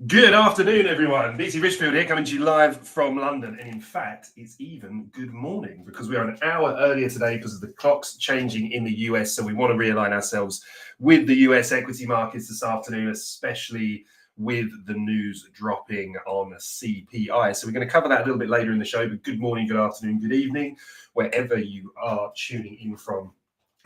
Good afternoon, everyone. BT Richfield here, coming to you live from London. And in fact, it's even good morning because we are an hour earlier today because of the clocks changing in the US. So we want to realign ourselves with the US equity markets this afternoon, especially with the news dropping on CPI. So we're going to cover that a little bit later in the show. But good morning, good afternoon, good evening, wherever you are tuning in from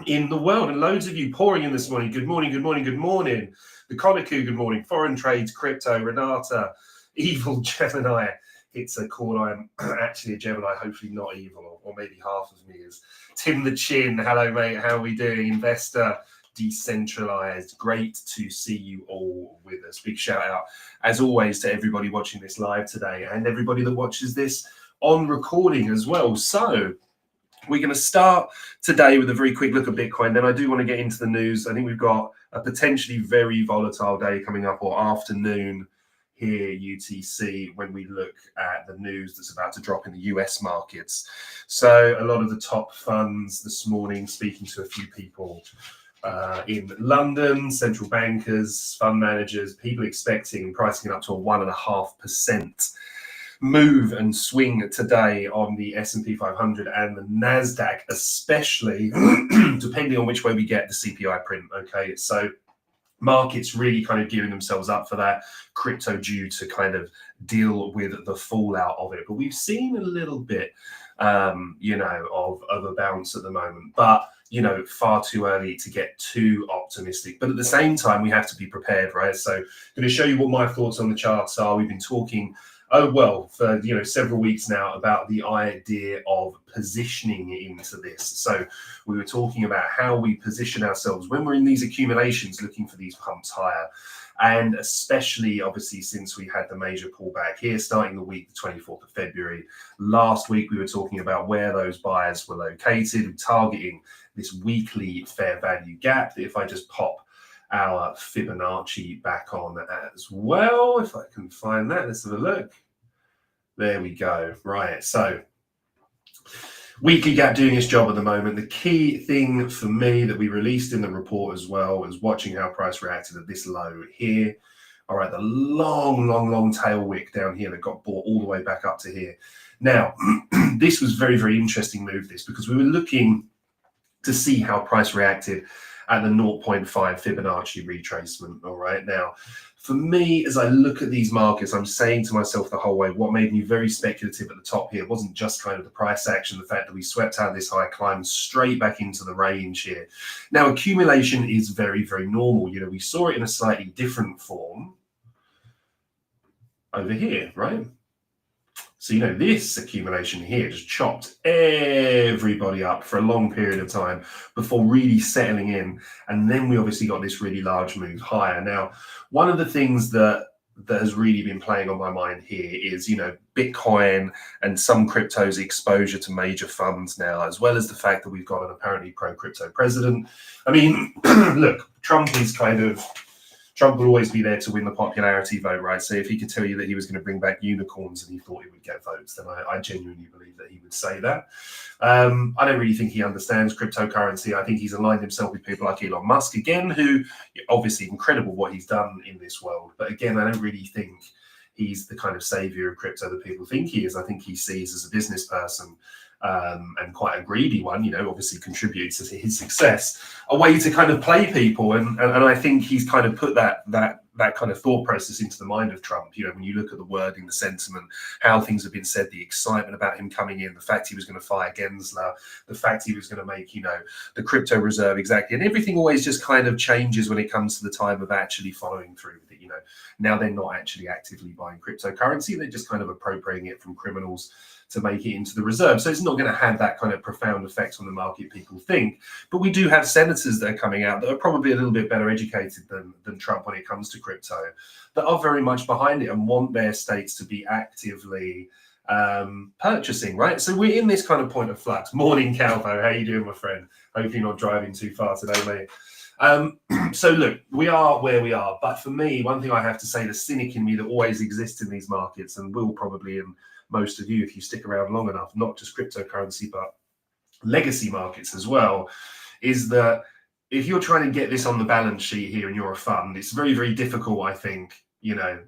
in the world. And loads of you pouring in this morning. Good morning, good morning, good morning. The Konaku, good morning. Foreign trades, crypto, Renata, evil Gemini. It's a call. I'm actually a Gemini, hopefully not evil, or maybe half of me is. Tim the Chin, hello, mate. How are we doing? Investor, decentralized. Great to see you all with us. Big shout out, as always, to everybody watching this live today and everybody that watches this on recording as well. So we're going to start today with a very quick look at Bitcoin. Then I do want to get into the news. I think we've got a potentially very volatile day coming up, or afternoon here, UTC, when we look at the news that's about to drop in the US markets. So a lot of the top funds this morning, speaking to a few people in London, central bankers, fund managers, people expecting pricing up to a 1.5% move and swing today on the S&P 500 and the NASDAQ, especially depending on which way we get the CPI print. Okay, so markets really kind of gearing themselves up for that. Crypto due to kind of deal with the fallout of it. But we've seen a little bit, of a bounce at the moment. But far too early to get too optimistic. But at the same time, we have to be prepared, right? So I'm going to show you what my thoughts on the charts are. We've been talking for several weeks now about the idea of positioning into this. So we were talking about how we position ourselves when we're in these accumulations, looking for these pumps higher. And especially, obviously, since we had the major pullback here, starting the week, the 24th of February. Last week, we were talking about where those buyers were located, targeting this weekly fair value gap. If I just pop our Fibonacci back on as well, if I can find that, let's have a look. There we go. Right, so weekly gap doing its job at the moment. The key thing for me that we released in the report as well was watching how price reacted at this low here. All right, the long tail wick down here that got bought all the way back up to here. Now, this was very, very interesting move, because we were looking to see how price reacted at the 0.5 Fibonacci retracement. All right, now for me, as I look at these markets, I'm saying to myself the whole way, what made me very speculative at the top here wasn't just kind of the price action, the fact that we swept out this high, climbed straight back into the range here. Now, accumulation is very, very normal. We saw it in a slightly different form over here, right? So, this accumulation here just chopped everybody up for a long period of time before really settling in. And then we obviously got this really large move higher. Now, one of the things that has really been playing on my mind here is, Bitcoin and some cryptos exposure to major funds now, as well as the fact that we've got an apparently pro-crypto president. I mean, look, Trump will always be there to win the popularity vote, right? So if he could tell you that he was going to bring back unicorns and he thought he would get votes, then I genuinely believe that he would say that. I don't really think he understands cryptocurrency. I think he's aligned himself with people like Elon Musk, again, who obviously incredible what he's done in this world. But again, I don't really think he's the kind of savior of crypto that people think he is. I think he sees as a business person, and quite a greedy one, obviously contributes to his success, a way to kind of play people. And I think he's kind of put that kind of thought process into the mind of Trump. When you look at the wording, the sentiment, how things have been said, the excitement about him coming in, the fact he was going to fire Gensler, the fact he was going to make, the crypto reserve exactly. And everything always just kind of changes when it comes to the time of actually following through with it. Now they're not actually actively buying cryptocurrency. They're just kind of appropriating it from criminals to make it into the reserve. So it's not going to have that kind of profound effect on the market people think. But we do have senators that are coming out that are probably a little bit better educated than Trump when it comes to crypto, that are very much behind it and want their states to be actively purchasing, right? So we're in this kind of point of flux. Morning, Calvo. How you doing, my friend? Hope you're not driving too far today, mate. So look, we are where we are. But for me, one thing I have to say, the cynic in me that always exists in these markets, and will probably in most of you if you stick around long enough, not just cryptocurrency, but legacy markets as well, is that if you're trying to get this on the balance sheet here and you're a fund, it's very, very difficult, I think,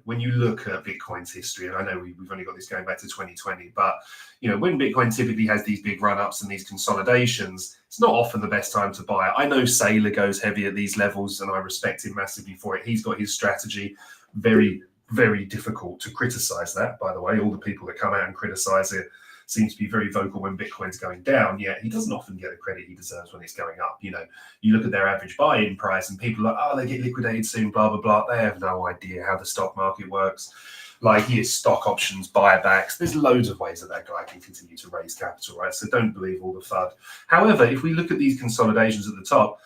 when you look at Bitcoin's history. And I know we've only got this going back to 2020, but, when Bitcoin typically has these big run-ups and these consolidations, it's not often the best time to buy it. I know Saylor goes heavy at these levels and I respect him massively for it. He's got his strategy. Very, very difficult to criticize that, by the way. All the people that come out and criticize it seem to be very vocal when Bitcoin's going down, yet he doesn't often get the credit he deserves when it's going up. You look at their average buy-in price and people are like, oh, they get liquidated soon, blah, blah, blah. They have no idea how the stock market works. Like, here's stock options, buybacks. There's loads of ways that guy can continue to raise capital, right? So don't believe all the FUD. However, if we look at these consolidations at the top,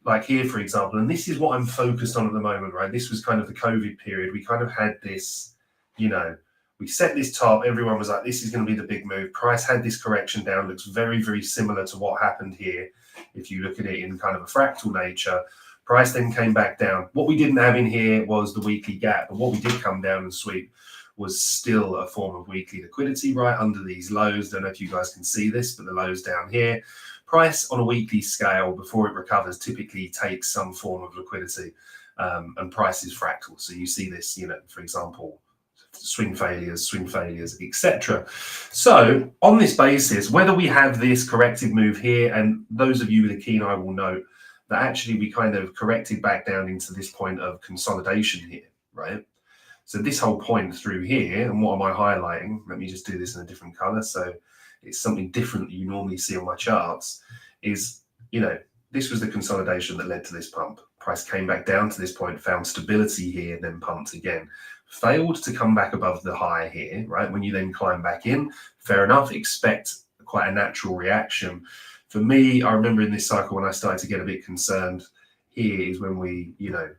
like here, for example, and this is what I'm focused on at the moment, right? This was kind of the COVID period. We kind of had this, we set this top. Everyone was like, this is going to be the big move. Price had this correction down. Looks very, very similar to what happened here. If you look at it in kind of a fractal nature, price then came back down. What we didn't have in here was the weekly gap. But what we did come down and sweep was still a form of weekly liquidity right under these lows. Don't know if you guys can see this, but the lows down here. Price on a weekly scale before it recovers typically takes some form of liquidity, and price is fractal. So you see this, for example, swing failures, etc. So on this basis, whether we have this corrective move here, and those of you with a keen eye will note that actually we kind of corrected back down into this point of consolidation here, right? So this whole point through here, and what am I highlighting? Let me just do this in a different color. So it's something different that you normally see on my charts, is, this was the consolidation that led to this pump. Price came back down to this point, found stability here, then pumped again. Failed to come back above the high here, right? When you then climb back in, fair enough, expect quite a natural reaction. For me, I remember in this cycle when I started to get a bit concerned, here is when we,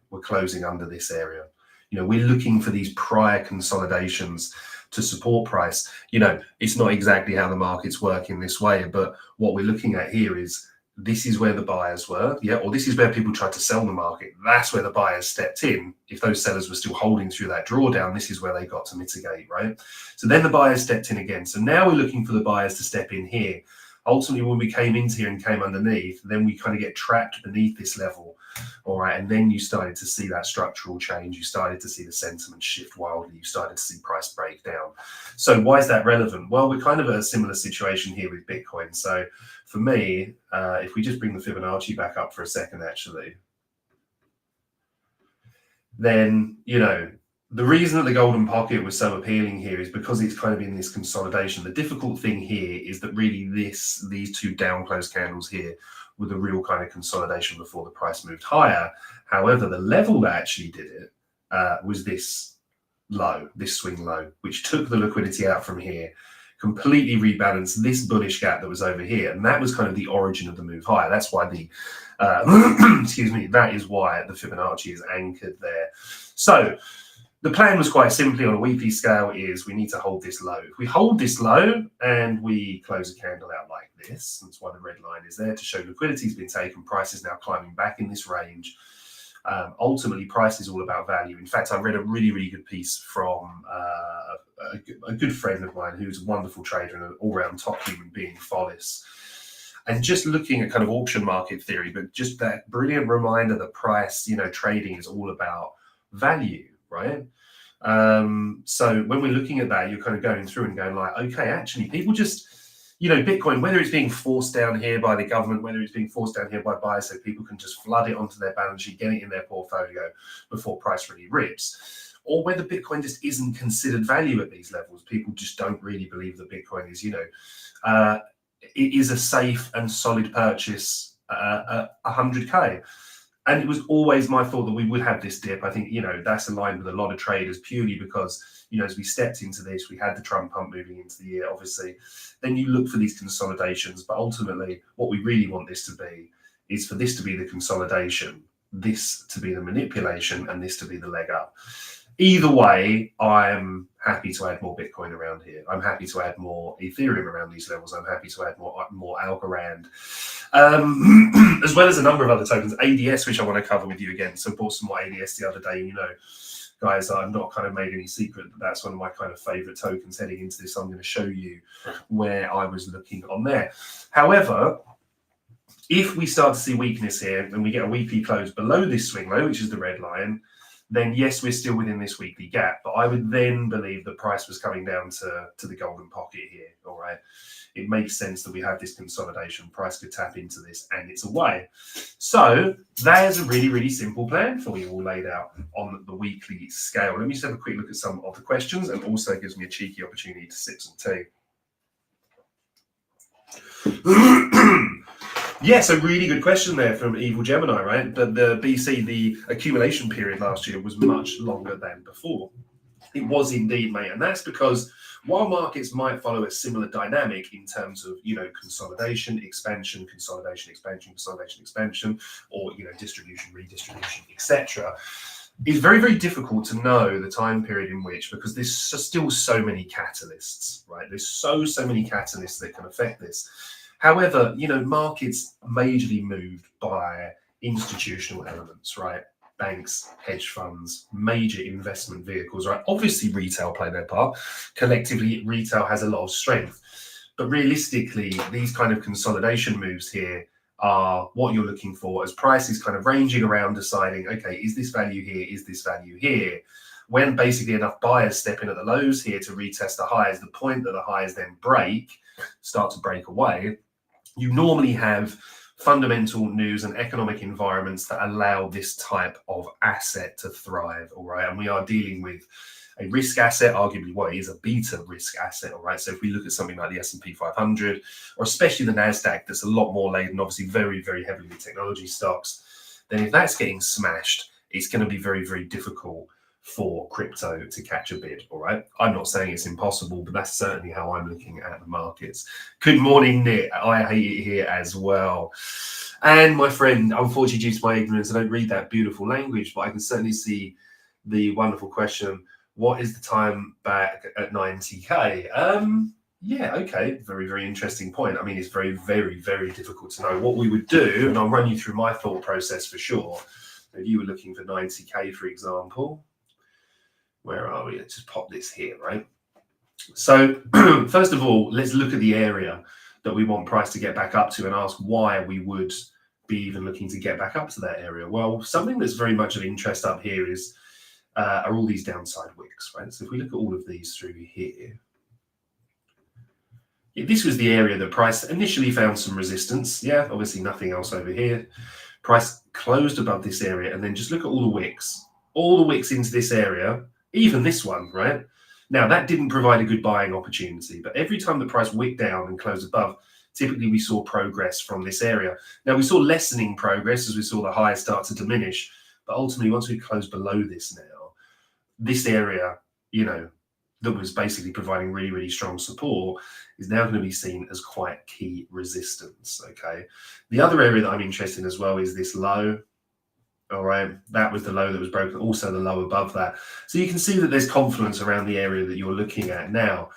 we're closing under this area. We're looking for these prior consolidations to support price. It's not exactly how the markets work in this way, but what we're looking at here is this is where the buyers were, or this is where people tried to sell the market. That's where the buyers stepped in. If those sellers were still holding through that drawdown, this is where they got to mitigate, right? So then the buyers stepped in again. So now we're looking for the buyers to step in here. Ultimately, when we came into here and came underneath, then we kind of get trapped beneath this level. All right, and then you started to see that structural change. You started to see the sentiment shift wildly. You started to see price break down. So why is that relevant? Well, we're kind of at a similar situation here with Bitcoin. So for me, if we just bring the Fibonacci back up for a second, actually, then, the reason that the golden pocket was so appealing here is because it's kind of in this consolidation. The difficult thing here is that really these two down close candles here were the real kind of consolidation before the price moved higher. However, the level that actually did it was this low, this swing low, which took the liquidity out from here, completely rebalanced this bullish gap that was over here. And that was kind of the origin of the move higher. That's why the, excuse me, that is why the Fibonacci is anchored there. So the plan was quite simply on a weekly scale is we need to hold this low. If we hold this low and we close a candle out like this, that's why the red line is there to show liquidity has been taken, price is now climbing back in this range. Ultimately, price is all about value. In fact, I read a really, really good piece from a good friend of mine who's a wonderful trader and an all-round top human being, Follis. And just looking at kind of auction market theory, but just that brilliant reminder that price, trading is all about value, right? So when we're looking at that, you're kind of going through and going like, okay, actually, people just, Bitcoin, whether it's being forced down here by the government, whether it's being forced down here by buyers so people can just flood it onto their balance sheet, get it in their portfolio before price really rips, or whether Bitcoin just isn't considered value at these levels. People just don't really believe that Bitcoin is, it is a safe and solid purchase at 100K. And it was always my thought that we would have this dip. I think, that's aligned with a lot of traders purely because, as we stepped into this, we had the Trump pump moving into the year, obviously. Then you look for these consolidations. But ultimately, what we really want this to be is for this to be the consolidation, this to be the manipulation, and this to be the leg up. Either way, I'm happy to add more Bitcoin around here. I'm happy to add more Ethereum around these levels. I'm happy to add more Algorand, as well as a number of other tokens. ADS, which I want to cover with you again. So bought some more ADS the other day. Guys, I've not kind of made any secret that that's one of my kind of favorite tokens heading into this. I'm going to show you where I was looking on there. However, if we start to see weakness here and we get a weekly close below this swing low, which is the red line, then yes, we're still within this weekly gap. But I would then believe the price was coming down to the golden pocket here. All right. It makes sense that we have this consolidation. Price could tap into this and it's away. So there's a really, really simple plan for you all laid out on the weekly scale. Let me just have a quick look at some of the questions and also gives me a cheeky opportunity to sip some tea. Yes, a really good question there from Evil Gemini, right? The BC, the accumulation period last year was much longer than before. It was indeed, mate. And that's because while markets might follow a similar dynamic in terms of, consolidation, expansion, consolidation, expansion, consolidation, expansion, or, distribution, redistribution, etc., it's very, very difficult to know the time period in which, because there's still so many catalysts, right? There's so many catalysts that can affect this. However, markets majorly moved by institutional elements, right? Banks, hedge funds, major investment vehicles, right? Obviously, retail play their part. Collectively, retail has a lot of strength. But realistically, these kind of consolidation moves here are what you're looking for as prices kind of ranging around deciding, okay, is this value here? Is this value here? When basically enough buyers step in at the lows here to retest the highs, the point that the highs then start to break away, you normally have fundamental news and economic environments that allow this type of asset to thrive, all right? And we are dealing with a risk asset, arguably what is a beta risk asset, all right? So if we look at something like the S&P 500, or especially the NASDAQ, that's a lot more laden, obviously very, very heavily with technology stocks, then if that's getting smashed, it's going to be very, very difficult for crypto to catch a bid, all right? I'm not saying it's impossible, but that's certainly how I'm looking at the markets. Good morning, Nick. I hate it here as well. And my friend, unfortunately, due to my ignorance, I don't read that beautiful language, but I can certainly see the wonderful question. What is the time back at 90K? Yeah, okay. Very, very interesting point. I mean, it's very, very, very difficult to know what we would do. And I'll run you through my thought process for sure. If you were looking for 90K, for example, where are we? Let's just pop this here, right? So first of all, let's look at the area that we want price to get back up to and ask why we would be even looking to get back up to that area. Well, something that's very much of interest up here is are all these downside wicks, right? So if we look at all of these through here, this was the area that price initially found some resistance. Yeah, obviously nothing else over here. Price closed above this area, and then just look at all the wicks into this area, even this one, right? Now, that didn't provide a good buying opportunity, but every time the price wicked down and closed above, typically we saw progress from this area. Now, we saw lessening progress as we saw the highs start to diminish, but ultimately, once we close below this now, this area that was basically providing really, really strong support is now going to be seen as quite key resistance. Okay. The other area that I'm interested in as well is this low. All right, that was the low that was broken, also the low above that. So you can see that there's confluence around the area that you're looking at now.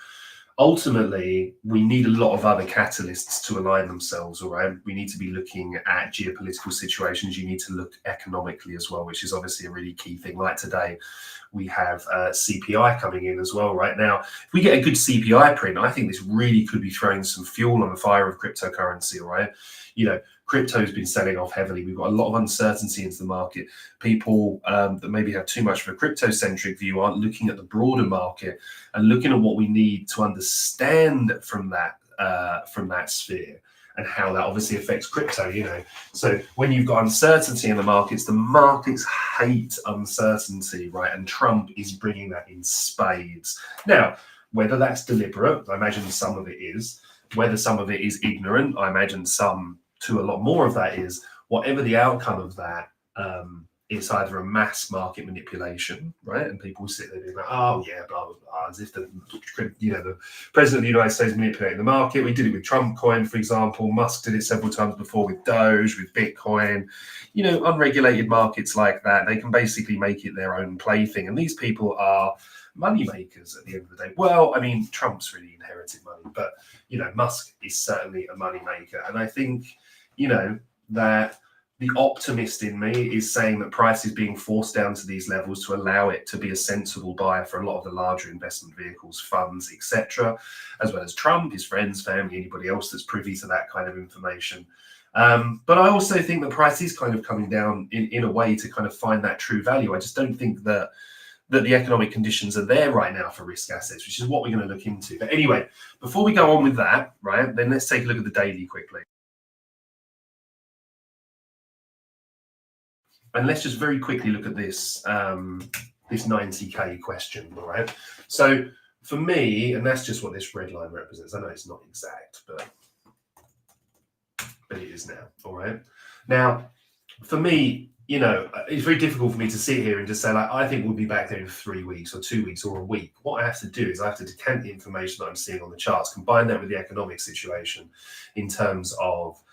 Ultimately, we need a lot of other catalysts to align themselves, all right? We need to be looking at geopolitical situations. You need to look economically as well, which is obviously a really key thing. Like today, we have CPI coming in as well right now. If we get a good CPI print, I think this really could be throwing some fuel on the fire of cryptocurrency, all right? Crypto's been selling off heavily. We've got a lot of uncertainty into the market. People that maybe have too much of a crypto-centric view aren't looking at the broader market and looking at what we need to understand from that sphere and how that obviously affects crypto. So when you've got uncertainty in the markets hate uncertainty, right? And Trump is bringing that in spades. Now, whether that's deliberate, I imagine some of it is. Whether some of it is ignorant, I imagine some to a lot more of that is. Whatever the outcome of that, it's either a mass market manipulation, right? And people sit there being like, oh yeah, blah, blah, blah, as if the president of the United States manipulating the market. We did it with Trump coin, for example. Musk did it several times before with Doge, with Bitcoin. Unregulated markets like that, they can basically make it their own plaything. And these people are money makers at the end of the day. Well, I mean, Trump's really inherited money, but, Musk is certainly a money maker. And I think, that the optimist in me is saying that price is being forced down to these levels to allow it to be a sensible buy for a lot of the larger investment vehicles, funds, etc., as well as Trump, his friends, family, anybody else that's privy to that kind of information. But I also think that price is kind of coming down in a way to kind of find that true value. I just don't think that the economic conditions are there right now for risk assets, which is what we're going to look into. But anyway, before we go on with that, right, then let's take a look at the daily quickly. And let's just very quickly look at this 90K question, all right? So for me, and that's just what this red line represents. I know it's not exact, but it is now, all right? Now, for me, it's very difficult for me to sit here and just say, like, I think we'll be back there in 3 weeks or 2 weeks or a week. What I have to do is I have to decant the information that I'm seeing on the charts, combine that with the economic situation in terms of,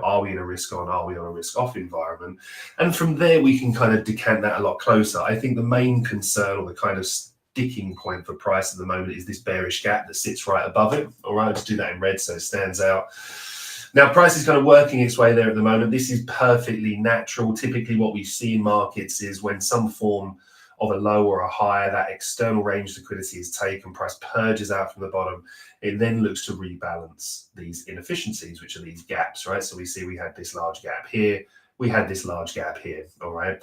are we in a risk on, are we on a risk off environment? And from there, we can kind of decant that a lot closer. I think the main concern or the kind of sticking point for price at the moment is this bearish gap that sits right above it. All right, I'll just do that in red so it stands out. Now, price is kind of working its way there at the moment. This is perfectly natural. Typically, what we see in markets is when some form of a low or a high, that external range liquidity is taken, price purges out from the bottom. It then looks to rebalance these inefficiencies, which are these gaps, right? So we see we had this large gap here. We had this large gap here, all right?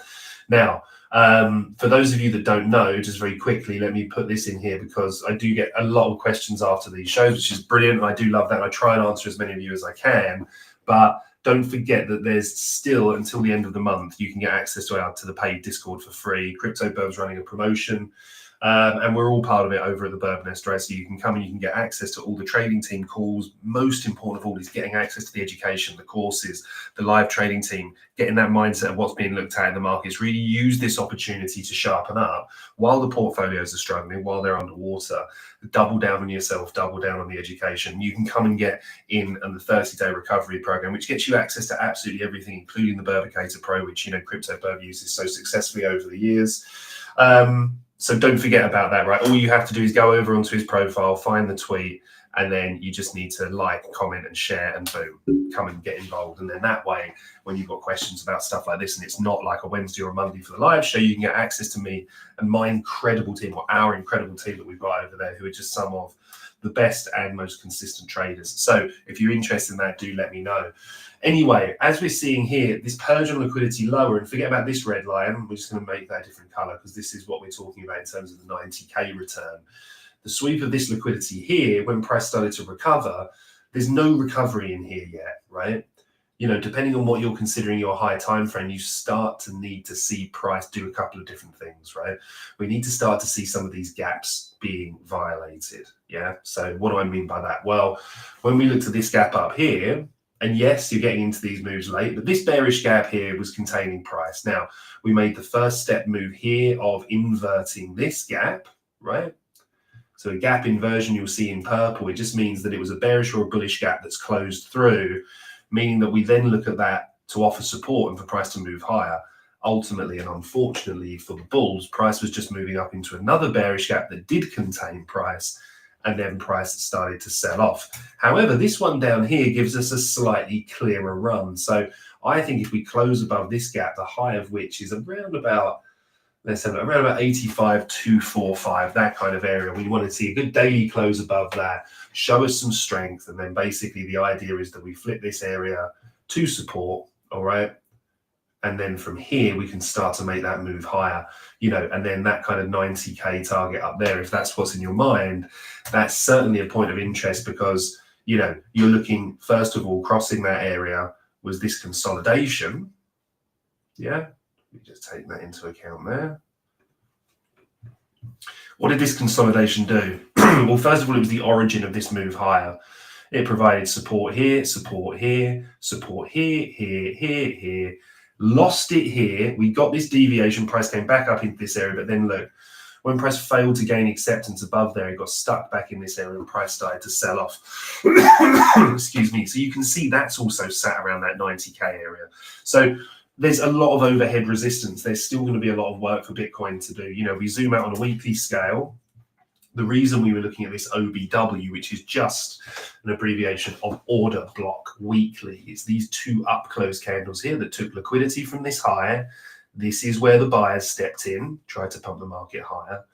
Now, for those of you that don't know, just very quickly, let me put this in here because I do get a lot of questions after these shows, which is brilliant. I do love that. I try and answer as many of you as I can, but don't forget that there's still, until the end of the month, you can get access to the paid Discord for free. Crypto Burb's running a promotion. And we're all part of it over at the Burb Nest, right? So you can come and you can get access to all the trading team calls. Most important of all is getting access to the education, the courses, the live trading team, getting that mindset of what's being looked at in the markets. Really use this opportunity to sharpen up while the portfolios are struggling, while they're underwater. Double down on yourself, double down on the education. You can come and get in on the 30-day recovery program, which gets you access to absolutely everything, including the Burbicator Pro, which Crypto Burb uses so successfully over the years. So don't forget about that, right? All you have to do is go over onto his profile, find the tweet, and then you just need to like, comment, and share, and boom, come and get involved. And then that way, when you've got questions about stuff like this, and it's not like a Wednesday or a Monday for the live show, you can get access to me and my incredible team, or our incredible team that we've got over there, who are just some of the best and most consistent traders. So if you're interested in that, do let me know. Anyway, as we're seeing here, this purge on liquidity lower, and forget about this red line, we're just going to make that a different color because this is what we're talking about in terms of the 90K return. The sweep of this liquidity here, when price started to recover, there's no recovery in here yet, right? Depending on what you're considering your high time frame, you start to need to see price do a couple of different things, right? We need to start to see some of these gaps being violated, yeah? So what do I mean by that? Well, when we look to this gap up here, and yes, you're getting into these moves late, but this bearish gap here was containing price. Now, we made the first step move here of inverting this gap, right? So a gap inversion you'll see in purple, it just means that it was a bearish or a bullish gap that's closed through, meaning that we then look at that to offer support and for price to move higher. Ultimately, and unfortunately for the bulls, price was just moving up into another bearish gap that did contain price, and then price started to sell off. However, this one down here gives us a slightly clearer run. So I think if we close above this gap, the high of which is around about, let's have around about 85,245, that kind of area. We want to see a good daily close above that, show us some strength, and then basically the idea is that we flip this area to support, all right? And then from here, we can start to make that move higher, and then that kind of 90K target up there, if that's what's in your mind, that's certainly a point of interest because, you're looking, first of all, crossing that area was this consolidation. Yeah. We just take that into account there. What did this consolidation do? Well, first of all, it was the origin of this move higher. It provided support here, support here, support here, here. Lost it here. We got this deviation. Price came back up into this area, but then look, when price failed to gain acceptance above there, it got stuck back in this area and price started to sell off. Excuse me. So you can see that's also sat around that 90K area. So there's a lot of overhead resistance. There's still going to be a lot of work for Bitcoin to do. We zoom out on a weekly scale. The reason we were looking at this OBW, which is just an abbreviation of order block weekly, is these two up close candles here that took liquidity from this high. This is where the buyers stepped in, tried to pump the market higher.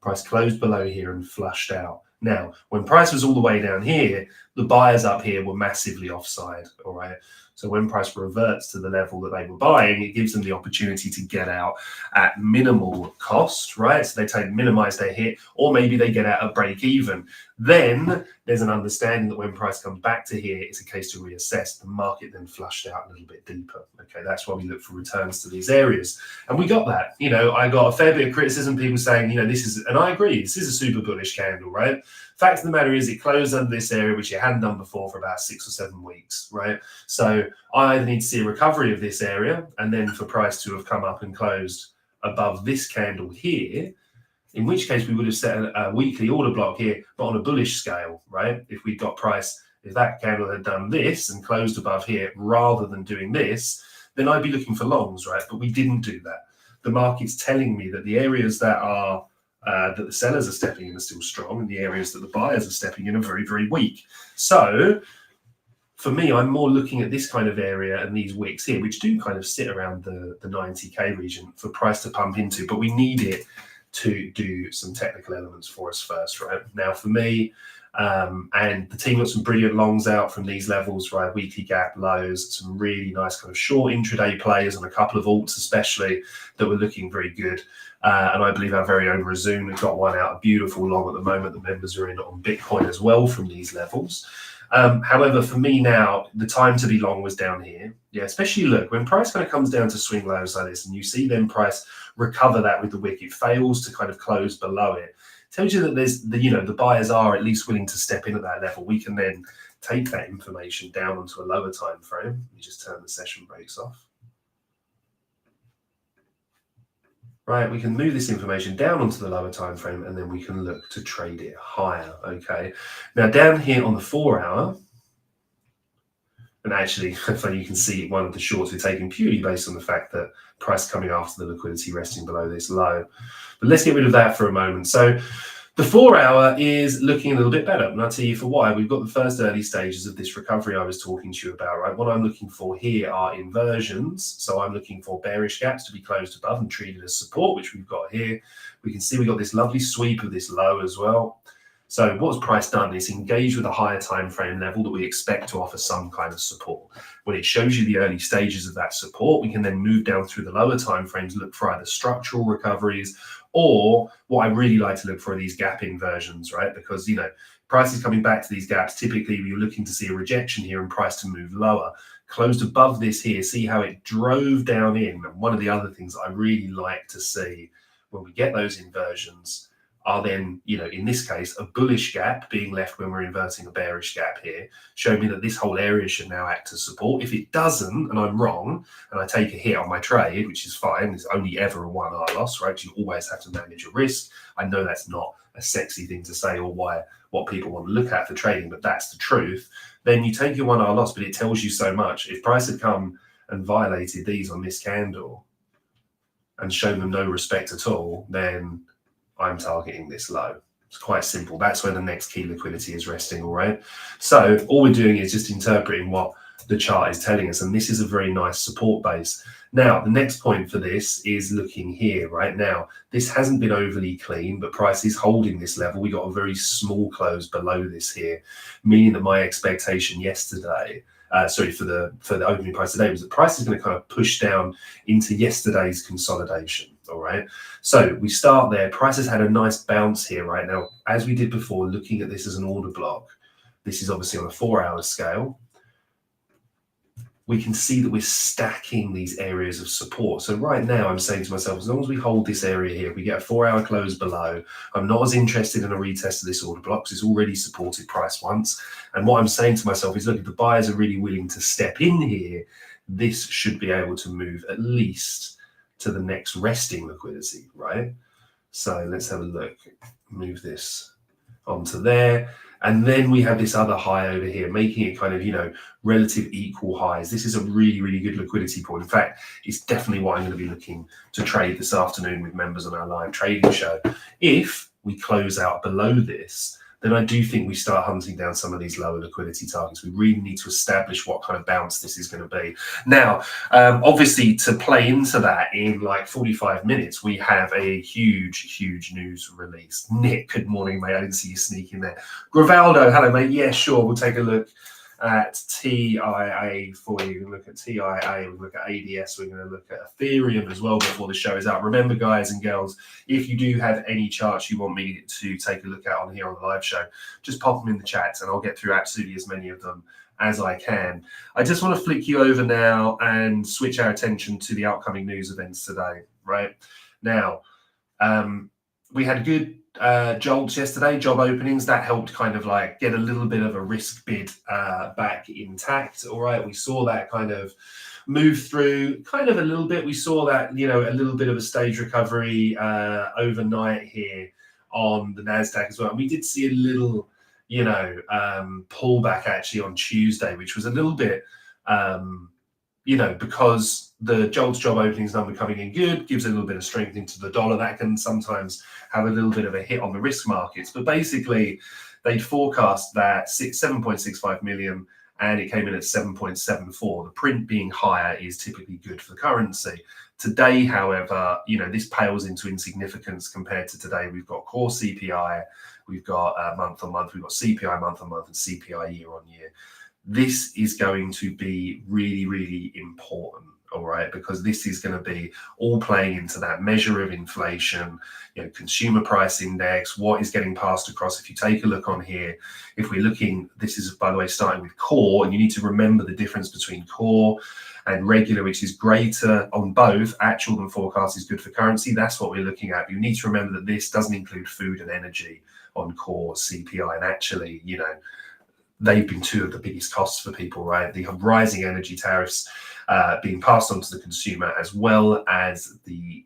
Price closed below here and flushed out. Now, when price was all the way down here, the buyers up here were massively offside, all right? So when price reverts to the level that they were buying, it gives them the opportunity to get out at minimal cost, right? So they minimize their hit, or maybe they get out at break even. Then there's an understanding that when price comes back to here, it's a case to reassess. The market then flushed out a little bit deeper. Okay, that's why we look for returns to these areas. And we got that. I got a fair bit of criticism, people saying, this is, and I agree, this is a super bullish candle, right? Fact of the matter is it closed under this area, which it hadn't done before for about 6 or 7 weeks, right? So I either need to see a recovery of this area and then for price to have come up and closed above this candle here, in which case we would have set a weekly order block here, but on a bullish scale, right? If we got price, if that candle had done this and closed above here rather than doing this, then I'd be looking for longs, right? But we didn't do that. The market's telling me that the areas that are that the sellers are stepping in are still strong, and the areas that the buyers are stepping in are very, very weak. So for me, I'm more looking at this kind of area and these wicks here, which do kind of sit around the 90K region for price to pump into, but we need it to do some technical elements for us first, right? Now, for me, and the team got some brilliant longs out from these levels, right? Weekly gap lows, some really nice kind of short intraday plays on a couple of alts, especially, that were looking very good. And I believe our very own Resume has got one out, a beautiful long at the moment. The members are in on Bitcoin as well from these levels. However, for me now, the time to be long was down here. Yeah, especially look, when price kind of comes down to swing lows like this, and you see then price recover that with the wick, it fails to kind of close below it. Tells you that there's the buyers are at least willing to step in at that level. We can then take that information down onto a lower time frame. Let me just turn the session breaks off. Right, we can move this information down onto the lower time frame, and then we can look to trade it higher. Okay, now down here on the 4 hour, and actually, so you can see one of the shorts we're taking purely based on the fact that price coming after the liquidity resting below this low. But let's get rid of that for a moment. So the 4 hour is looking a little bit better, and I'll tell you for why. We've got the first early stages of this recovery I was talking to you about, right? What I'm looking for here are inversions. So I'm looking for bearish gaps to be closed above and treated as support, which we've got here. We can see we got this lovely sweep of this low as well. So what's price done is engage with a higher time frame level that we expect to offer some kind of support. When it shows you the early stages of that support, we can then move down through the lower time frames, look for either structural recoveries, or what I really like to look for are these gap inversions, right? Because, price is coming back to these gaps. Typically, you're looking to see a rejection here and price to move lower. Closed above this here, see how it drove down in. And one of the other things I really like to see when we get those inversions are then, in this case, a bullish gap being left when we're inverting a bearish gap here, show me that this whole area should now act as support. If it doesn't, and I'm wrong, and I take a hit on my trade, which is fine, it's only ever a 1R loss, right? You always have to manage your risk. I know that's not a sexy thing to say or what people want to look at for trading, but that's the truth. Then you take your 1R loss, but it tells you so much. If price had come and violated these on this candle and shown them no respect at all, then I'm targeting this low. It's quite simple. That's where the next key liquidity is resting, all right? So all we're doing is just interpreting what the chart is telling us, and this is a very nice support base. Now, the next point for this is looking here right now. This hasn't been overly clean, but price is holding this level. We got a very small close below this here, meaning that my expectation yesterday, for the opening price today, was that price is going to kind of push down into yesterday's consolidation. All right, so we start there. Price has had a nice bounce here right now, as we did before, looking at this as an order block. This is obviously on a 4-hour scale. We can see that we're stacking these areas of support. So right now I'm saying to myself, as long as we hold this area here, we get a 4-hour close below, I'm not as interested in a retest of this order block because it's already supported price once. And what I'm saying to myself is, look, if the buyers are really willing to step in here, this should be able to move at least to the next resting liquidity, right? So let's have a look. Move this onto there. And then we have this other high over here, making it kind of, relative equal highs. This is a really, really good liquidity point. In fact, it's definitely what I'm going to be looking to trade this afternoon with members on our live trading show. If we close out below this, then I do think we start hunting down some of these lower liquidity targets. We really need to establish what kind of bounce this is going to be. Now, obviously, to play into that in like 45 minutes, we have a huge news release. Nick, good morning, mate. I didn't see you sneak in there. Gravaldo, hello, mate. Yeah, sure. We'll take a look at TIA for you. We'll look at TIA, we'll look at ADS, we're going to look at Ethereum as well before the show is out. Remember, guys and girls, if you do have any charts you want me to take a look at on here on the live show, just pop them in the chat and I'll get through absolutely as many of them as I can. I just want to flick you over now and switch our attention to the upcoming news events today, right? Now, we had good jolts yesterday, job openings. That helped kind of like get a little bit of a risk bid back intact. All right, we saw that kind of move through kind of a little bit. We saw that, a little bit of a stage recovery overnight here on the NASDAQ as well. And we did see a little, pullback actually on Tuesday, which was a little bit, because the JOLTS job openings number coming in good gives a little bit of strength into the dollar. That can sometimes have a little bit of a hit on the risk markets. But basically, they'd forecast that 7.65 million and it came in at 7.74. The print being higher is typically good for the currency. Today, however, this pales into insignificance compared to today. We've got core CPI, we've got month on month, we've got CPI month on month and CPI year on year. This is going to be really, really important, all right, because this is going to be all playing into that measure of inflation, consumer price index, what is getting passed across. If you take a look on here, if we're looking, this is, by the way, starting with core, and you need to remember the difference between core and regular, which is greater on both. Actual than forecast is good for currency. That's what we're looking at. You need to remember that this doesn't include food and energy on core CPI, and actually, they've been two of the biggest costs for people, right? The rising energy tariffs being passed on to the consumer, as well as the,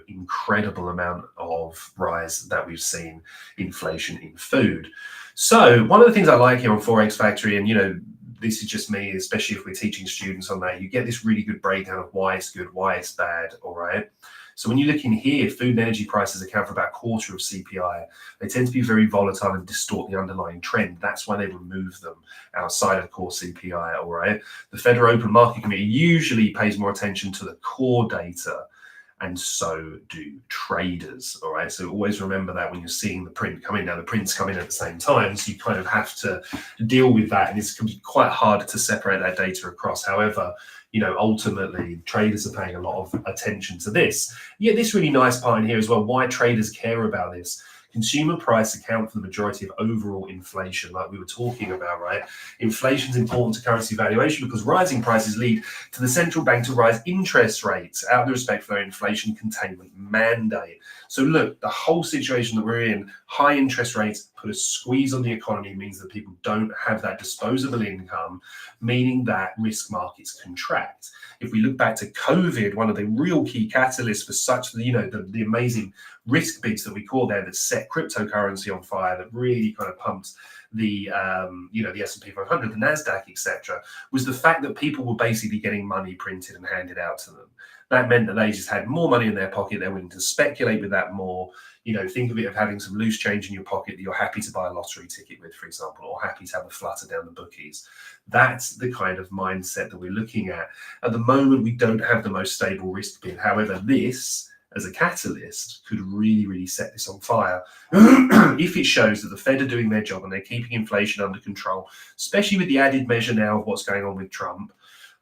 incredible amount of rise that we've seen inflation in food. So one of the things I like here on Forex Factory, and, this is just me, especially if we're teaching students on that, you get this really good breakdown of why it's good, why it's bad, all right? So when you look in here, food and energy prices account for about a quarter of CPI. They tend to be very volatile and distort the underlying trend. That's why they remove them outside of core CPI, all right? The Federal Open Market Committee usually pays more attention to the core data, and so do traders, all right? So always remember that when you're seeing the print come in. Now, the prints come in at the same time, so you kind of have to deal with that, and it's going to be quite hard to separate that data across. However, ultimately, traders are paying a lot of attention to this. Yeah, this really nice part in here as well, why traders care about this. Consumer price account for the majority of overall inflation, like we were talking about, right? Inflation is important to currency valuation because rising prices lead to the central bank to rise interest rates out of respect for their inflation containment mandate. So look, the whole situation that we're in, high interest rates put a squeeze on the economy, means that people don't have that disposable income, meaning that risk markets contract. If we look back to COVID, one of the real key catalysts for such, the amazing risk bids that we call there that set cryptocurrency on fire, that really kind of pumped the the S&P 500, the Nasdaq, etc., was the fact that people were basically getting money printed and handed out to them. That meant that they just had more money in their pocket. They're willing to speculate with that more. Think of it of having some loose change in your pocket that you're happy to buy a lottery ticket with, for example, or happy to have a flutter down the bookies. That's the kind of mindset that we're looking at. At the moment, we don't have the most stable risk bid. However, this, as a catalyst, could really, really set this on fire if it shows that the Fed are doing their job and they're keeping inflation under control, especially with the added measure now of what's going on with Trump.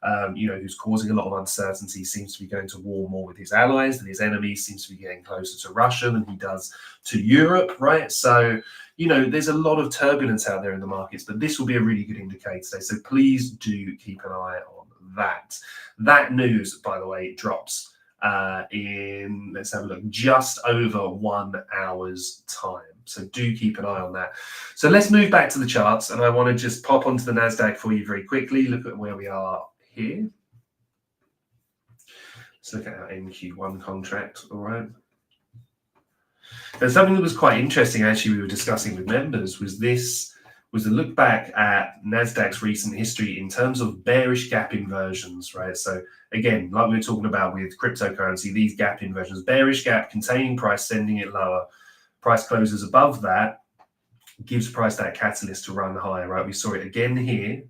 Who's causing a lot of uncertainty, seems to be going to war more with his allies, and his enemies seems to be getting closer to Russia than he does to Europe, right? So, there's a lot of turbulence out there in the markets, but this will be a really good indicator today. So please do keep an eye on that. That news, by the way, drops in, let's have a look, just over 1 hour's time. So do keep an eye on that. So let's move back to the charts, and I want to just pop onto the Nasdaq for you very quickly. Look at where we are here. Let's look at our NQ1 contract. All right. And something that was quite interesting, actually, we were discussing with members, was a look back at Nasdaq's recent history in terms of bearish gap inversions, right? So again, like we were talking about with cryptocurrency, these gap inversions, bearish gap containing price, sending it lower, price closes above that, gives price that catalyst to run higher, right? We saw it again here,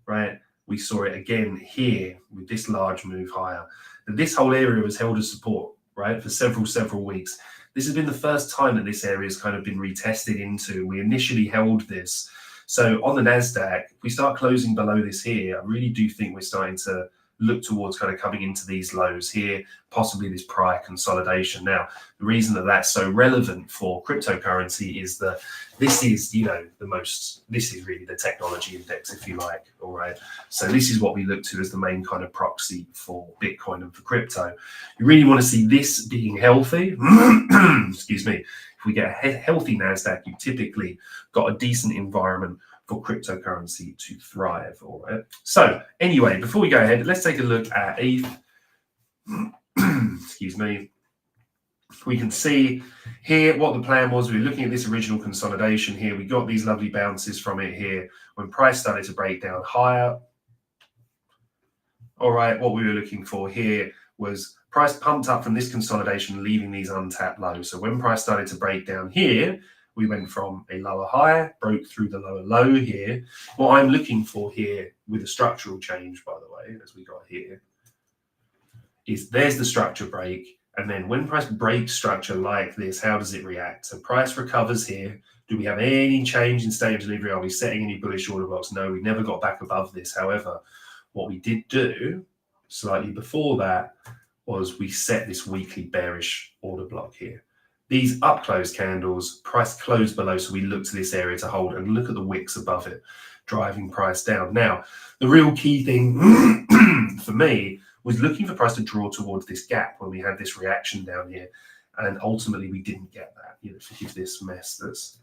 right? We saw it again here with this large move higher. And this whole area was held as support, right, for several weeks. This has been the first time that this area has kind of been retested into. We initially held this. So on the Nasdaq, if we start closing below this here, I really do think we're starting to look towards kind of coming into these lows here, possibly this prior consolidation. Now, the reason that that's so relevant for cryptocurrency is that this is, this is really the technology index, if you like, all right? So this is what we look to as the main kind of proxy for Bitcoin and for crypto. You really want to see this being healthy. Excuse me. If we get a healthy Nasdaq, you've typically got a decent environment for cryptocurrency to thrive. All right. So anyway, before we go ahead, let's take a look at ETH. Excuse me. We can see here what the plan was. We were looking at this original consolidation here. We got these lovely bounces from it here when price started to break down higher. All right. What we were looking for here was price pumped up from this consolidation, leaving these untapped lows. So when price started to break down here, we went from a lower high, broke through the lower low here. What I'm looking for here with a structural change, by the way, as we got here, is there's the structure break. And then when price breaks structure like this, how does it react? So price recovers here. Do we have any change in state of delivery? Are we setting any bullish order blocks? No, we never got back above this. However, what we did do slightly before that was we set this weekly bearish order block here. These up close candles, price closed below, so we look to this area to hold and look at the wicks above it, driving price down. Now, the real key thing for me was looking for price to draw towards this gap when we had this reaction down here, and ultimately we didn't get that. Forgive this mess. Let's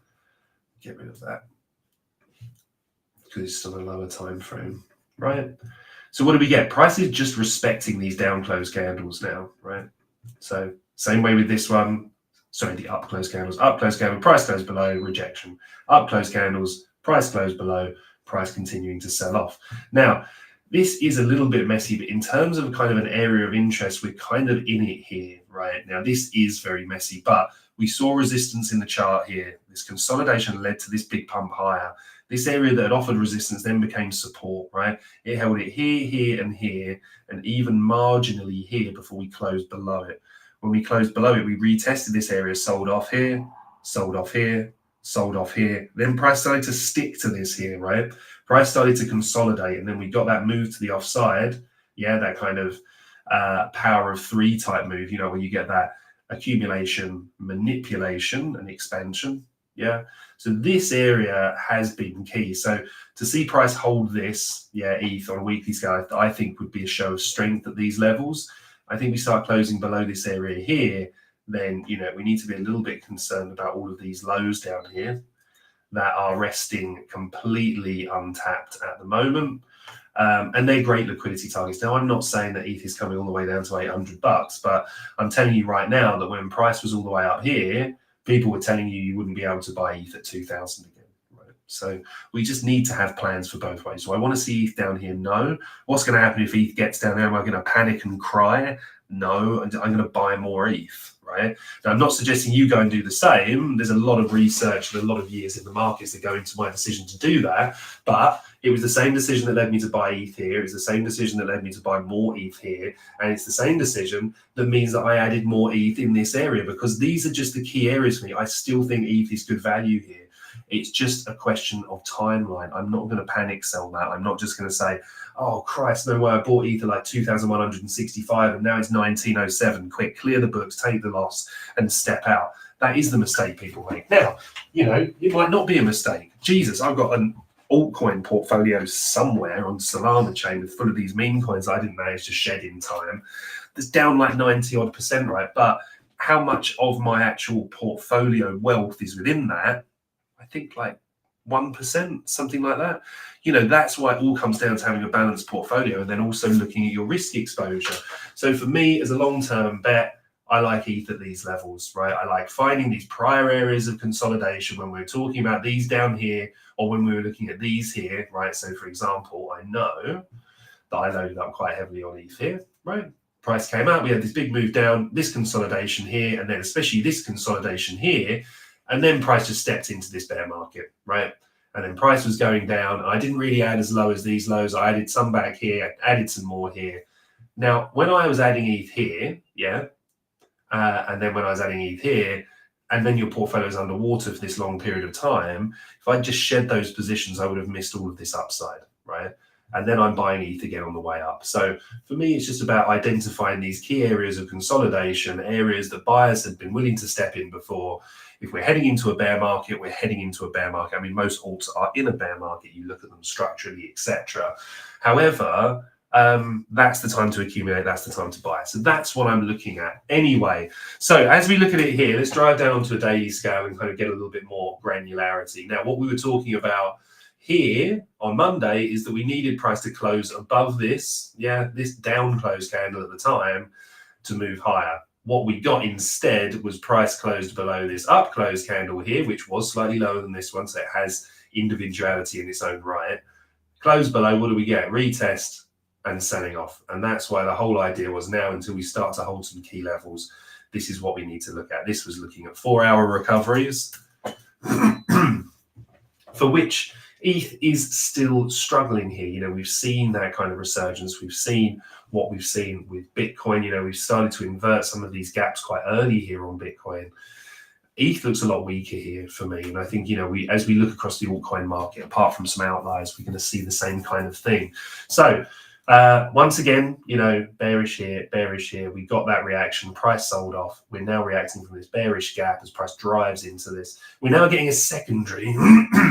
get rid of that because it's still a lower time frame, right? So what do we get? Price is just respecting these down close candles now, right? So same way with this one. Sorry, the up close candles. Up close candle, price closed below, rejection. Up close candles, price closed below, price continuing to sell off. Now, this is a little bit messy, but in terms of kind of an area of interest, we're kind of in it here, right? Now, this is very messy, but we saw resistance in the chart here. This consolidation led to this big pump higher. This area that had offered resistance then became support, right? It held it here, here, and even marginally here before we closed below it. When we closed below it, we retested this area, sold off here, sold off here, sold off here. Then price started to stick to this here, right? Price started to consolidate, and then we got that move to the offside. Yeah, that kind of power of three type move, where you get that accumulation, manipulation, and expansion. Yeah. So this area has been key. So to see price hold this, ETH on a weekly scale, I think would be a show of strength at these levels. I think we start closing below this area here, then, we need to be a little bit concerned about all of these lows down here that are resting completely untapped at the moment. And they're great liquidity targets. Now, I'm not saying that ETH is coming all the way down to $800, but I'm telling you right now that when price was all the way up here, people were telling you wouldn't be able to buy ETH at 2,000 again. Right? So we just need to have plans for both ways. So I want to see ETH down here. No. What's going to happen if ETH gets down there? Am I going to panic and cry? No. I'm going to buy more ETH. Right? Now, I'm not suggesting you go and do the same. There's a lot of research and a lot of years in the markets that go into my decision to do that. But it was the same decision that led me to buy ETH here. It was the same decision that led me to buy more ETH here. And it's the same decision that means that I added more ETH in this area, because these are just the key areas for me. I still think ETH is good value here. It's just a question of timeline. I'm not going to panic sell that. I'm not just going to say, oh, Christ, no way, I bought ETH at like 2,165 and now it's 1907. Quick, clear the books, take the loss and step out. That is the mistake people make. Now, it might not be a mistake. Jesus, I've got an altcoin portfolio somewhere on Solana chain with full of these meme coins I didn't manage to shed in time. That's down like 90-odd%, right? But how much of my actual portfolio wealth is within that? I think like 1%, something like that. That's why it all comes down to having a balanced portfolio and then also looking at your risk exposure. So for me, as a long-term bet, I like ETH at these levels, right? I like finding these prior areas of consolidation when we're talking about these down here or when we were looking at these here, right? So for example, I know that I loaded up quite heavily on ETH here, right? Price came out, we had this big move down, this consolidation here, and then especially this consolidation here. And then price just stepped into this bear market, right? And then price was going down. I didn't really add as low as these lows. I added some back here, added some more here. Now, when I was adding ETH here, and then when I was adding ETH here, and then your portfolio is underwater for this long period of time, if I just shed those positions, I would have missed all of this upside, right? And then I'm buying ETH again on the way up. So for me, it's just about identifying these key areas of consolidation, areas that buyers had been willing to step in before. If we're heading into a bear market, we're heading into a bear market. I mean, most alts are in a bear market. You look at them structurally, etc. However, that's the time to accumulate. That's the time to buy. So that's what I'm looking at anyway. So as we look at it here, let's drive down onto a daily scale and kind of get a little bit more granularity. Now, what we were talking about here on Monday is that we needed price to close above this, this down close candle at the time to move higher. What we got instead was price closed below this up close candle here, which was slightly lower than this one, so it has individuality in its own right. Close below, what do we get? Retest and selling off. And that's why the whole idea was now, until we start to hold some key levels, this is what we need to look at. This was looking at 4-hour recoveries, for which ETH is still struggling here. We've seen that kind of resurgence. We've seen what we've seen with Bitcoin. We've started to invert some of these gaps quite early here on Bitcoin. ETH looks a lot weaker here for me. And I think, as we look across the altcoin market, apart from some outliers, we're going to see the same kind of thing. So once again, bearish here. We got that reaction. Price sold off. We're now reacting from this bearish gap as price drives into this. We're now getting a secondary,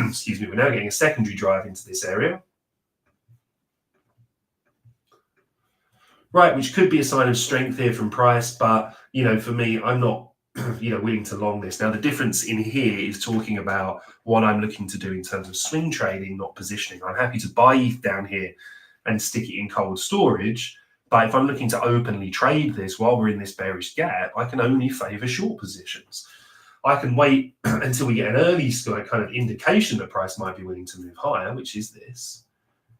excuse me, we're now getting a secondary drive into this area. Right, which could be a sign of strength here from price, but, for me, I'm not, willing to long this. Now, the difference in here is talking about what I'm looking to do in terms of swing trading, not positioning. I'm happy to buy ETH down here and stick it in cold storage. But if I'm looking to openly trade this while we're in this bearish gap, I can only favor short positions. I can wait until we get an early kind of indication that price might be willing to move higher, which is this,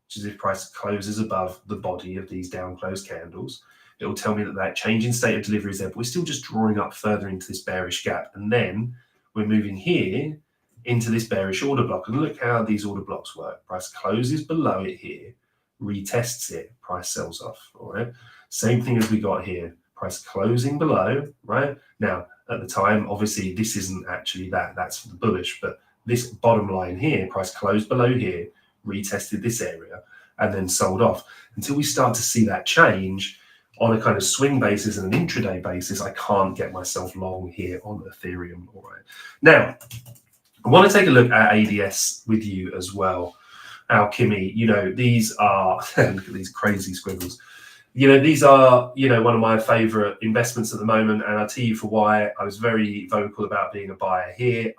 which is if price closes above the body of these down close candles. It will tell me that change in state of delivery is there, but we're still just drawing up further into this bearish gap. And then we're moving here into this bearish order block. And look how these order blocks work. Price closes below it here, retests it, price sells off, all right? Same thing as we got here, price closing below, right? Now, at the time, obviously, this isn't actually that's for the bullish, but this bottom line here, price closed below here, retested this area, and then sold off. Until we start to see that change, on a kind of swing basis and an intraday basis, I can't get myself long here on Ethereum. All right. Now, I want to take a look at ADS with you as well. Alchemy, these are, look at these crazy squiggles. These are, one of my favorite investments at the moment. And I'll tell you for why. I was very vocal about being a buyer here.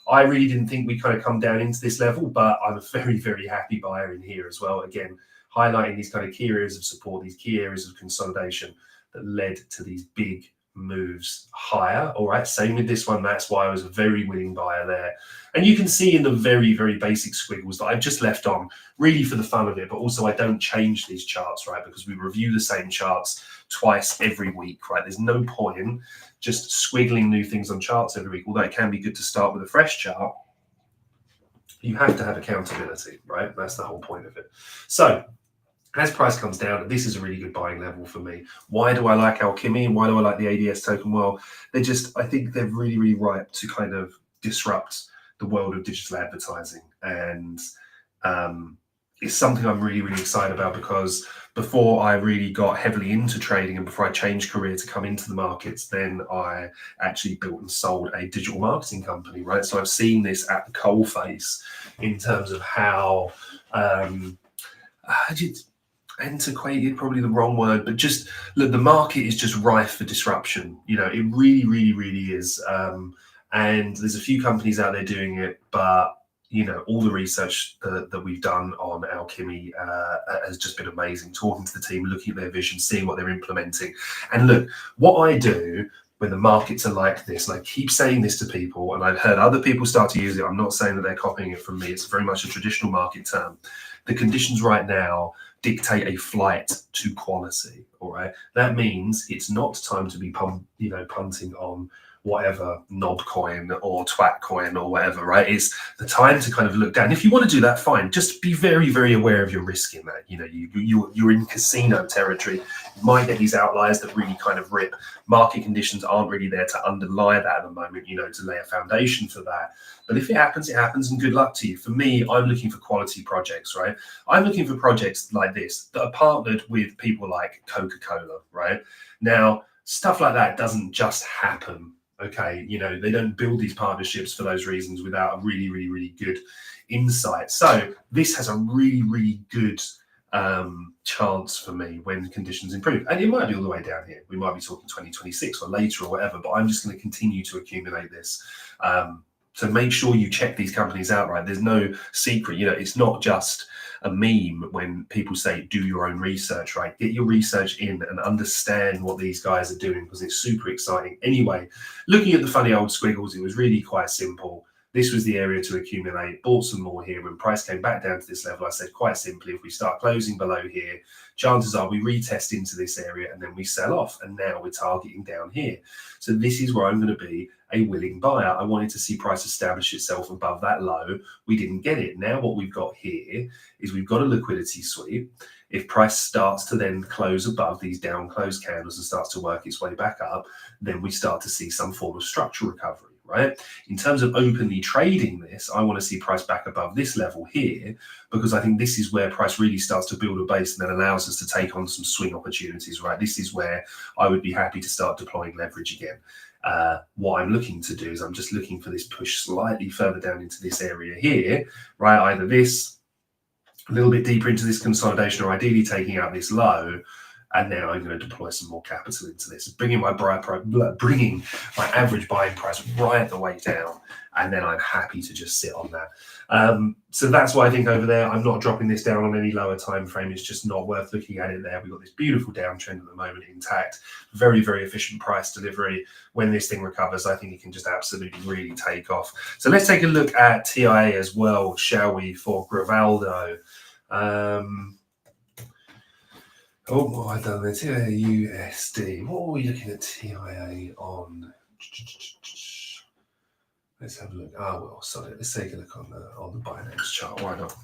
I really didn't think we'd kind of come down into this level, but I'm a very, very happy buyer in here as well. Again, highlighting these kind of key areas of support, these key areas of consolidation that led to these big moves higher. All right, same with this one. That's why I was a very willing buyer there. And you can see in the very, very basic squiggles that I've just left on really for the fun of it, but also I don't change these charts, right? Because we review the same charts twice every week, right? There's no point in just squiggling new things on charts every week, although it can be good to start with a fresh chart. You have to have accountability, right? That's the whole point of it. So as price comes down, this is a really good buying level for me. Why do I like Alchemy and why do I like the ADS token? Well, I think they're really, really ripe to kind of disrupt the world of digital advertising. And it's something I'm really, really excited about, because before I really got heavily into trading and before I changed career to come into the markets, then I actually built and sold a digital marketing company, right? So I've seen this at the coalface in terms of how antiquated, probably the wrong word, but just look, the market is just rife for disruption. It really, really, really is. And there's a few companies out there doing it, but all the research that we've done on Alchemy has just been amazing. Talking to the team, looking at their vision, seeing what they're implementing. And look, what I do when the markets are like this, and I keep saying this to people, and I've heard other people start to use it. I'm not saying that they're copying it from me. It's very much a traditional market term. The conditions right now dictate a flight to quality. All right, that means it's not time to be punting on whatever knob coin or twat coin or whatever, right? It's the time to kind of look down. If you want to do that, fine. Just be very, very aware of your risk in that. You're in casino territory. You might get these outliers that really kind of rip. Market conditions aren't really there to underlie that at the moment, to lay a foundation for that. But if it happens, it happens, and good luck to you. For me, I'm looking for quality projects, right? I'm looking for projects like this that are partnered with people like Coca-Cola, right? Now, stuff like that doesn't just happen. Okay, they don't build these partnerships for those reasons without a really, really, really good insight. So this has a really, really good chance for me when conditions improve. And it might be all the way down here. We might be talking 2026 or later or whatever, but I'm just going to continue to accumulate this. So make sure you check these companies out, right? There's no secret. It's not just a meme when people say do your own research, right? Get your research in and understand what these guys are doing, because it's super exciting. Anyway, looking at the funny old squiggles, it was really quite simple. This was the area to accumulate. Bought some more here. When price came back down to this level, I said quite simply, if we start closing below here, chances are we retest into this area and then we sell off. And now we're targeting down here. So this is where I'm going to be a willing buyer. I wanted to see price establish itself above that low. We didn't get it. Now what we've got here is we've got a liquidity sweep. If price starts to then close above these down close candles and starts to work its way back up, then we start to see some form of structural recovery. Right? In terms of openly trading this, I want to see price back above this level here, because I think this is where price really starts to build a base and then allows us to take on some swing opportunities, right? This is where I would be happy to start deploying leverage again. What I'm looking to do is I'm just looking for this push slightly further down into this area here, right? Either this, a little bit deeper into this consolidation, or ideally taking out this low. And then I'm going to deploy some more capital into this, bringing my average buying price right the way down, and then I'm happy to just sit on that. So that's why I think over there, I'm not dropping this down on any lower time frame. It's just not worth looking at it there. We've got this beautiful downtrend at the moment intact, very, very efficient price delivery. When this thing recovers, I think it can just absolutely really take off. So let's take a look at TIA as well, shall we, for Gravaldo. What have I done there? TIA-USD. What are we looking at TIA on? Let's have a look. Sorry. Let's take a look on the Binance chart. Why not?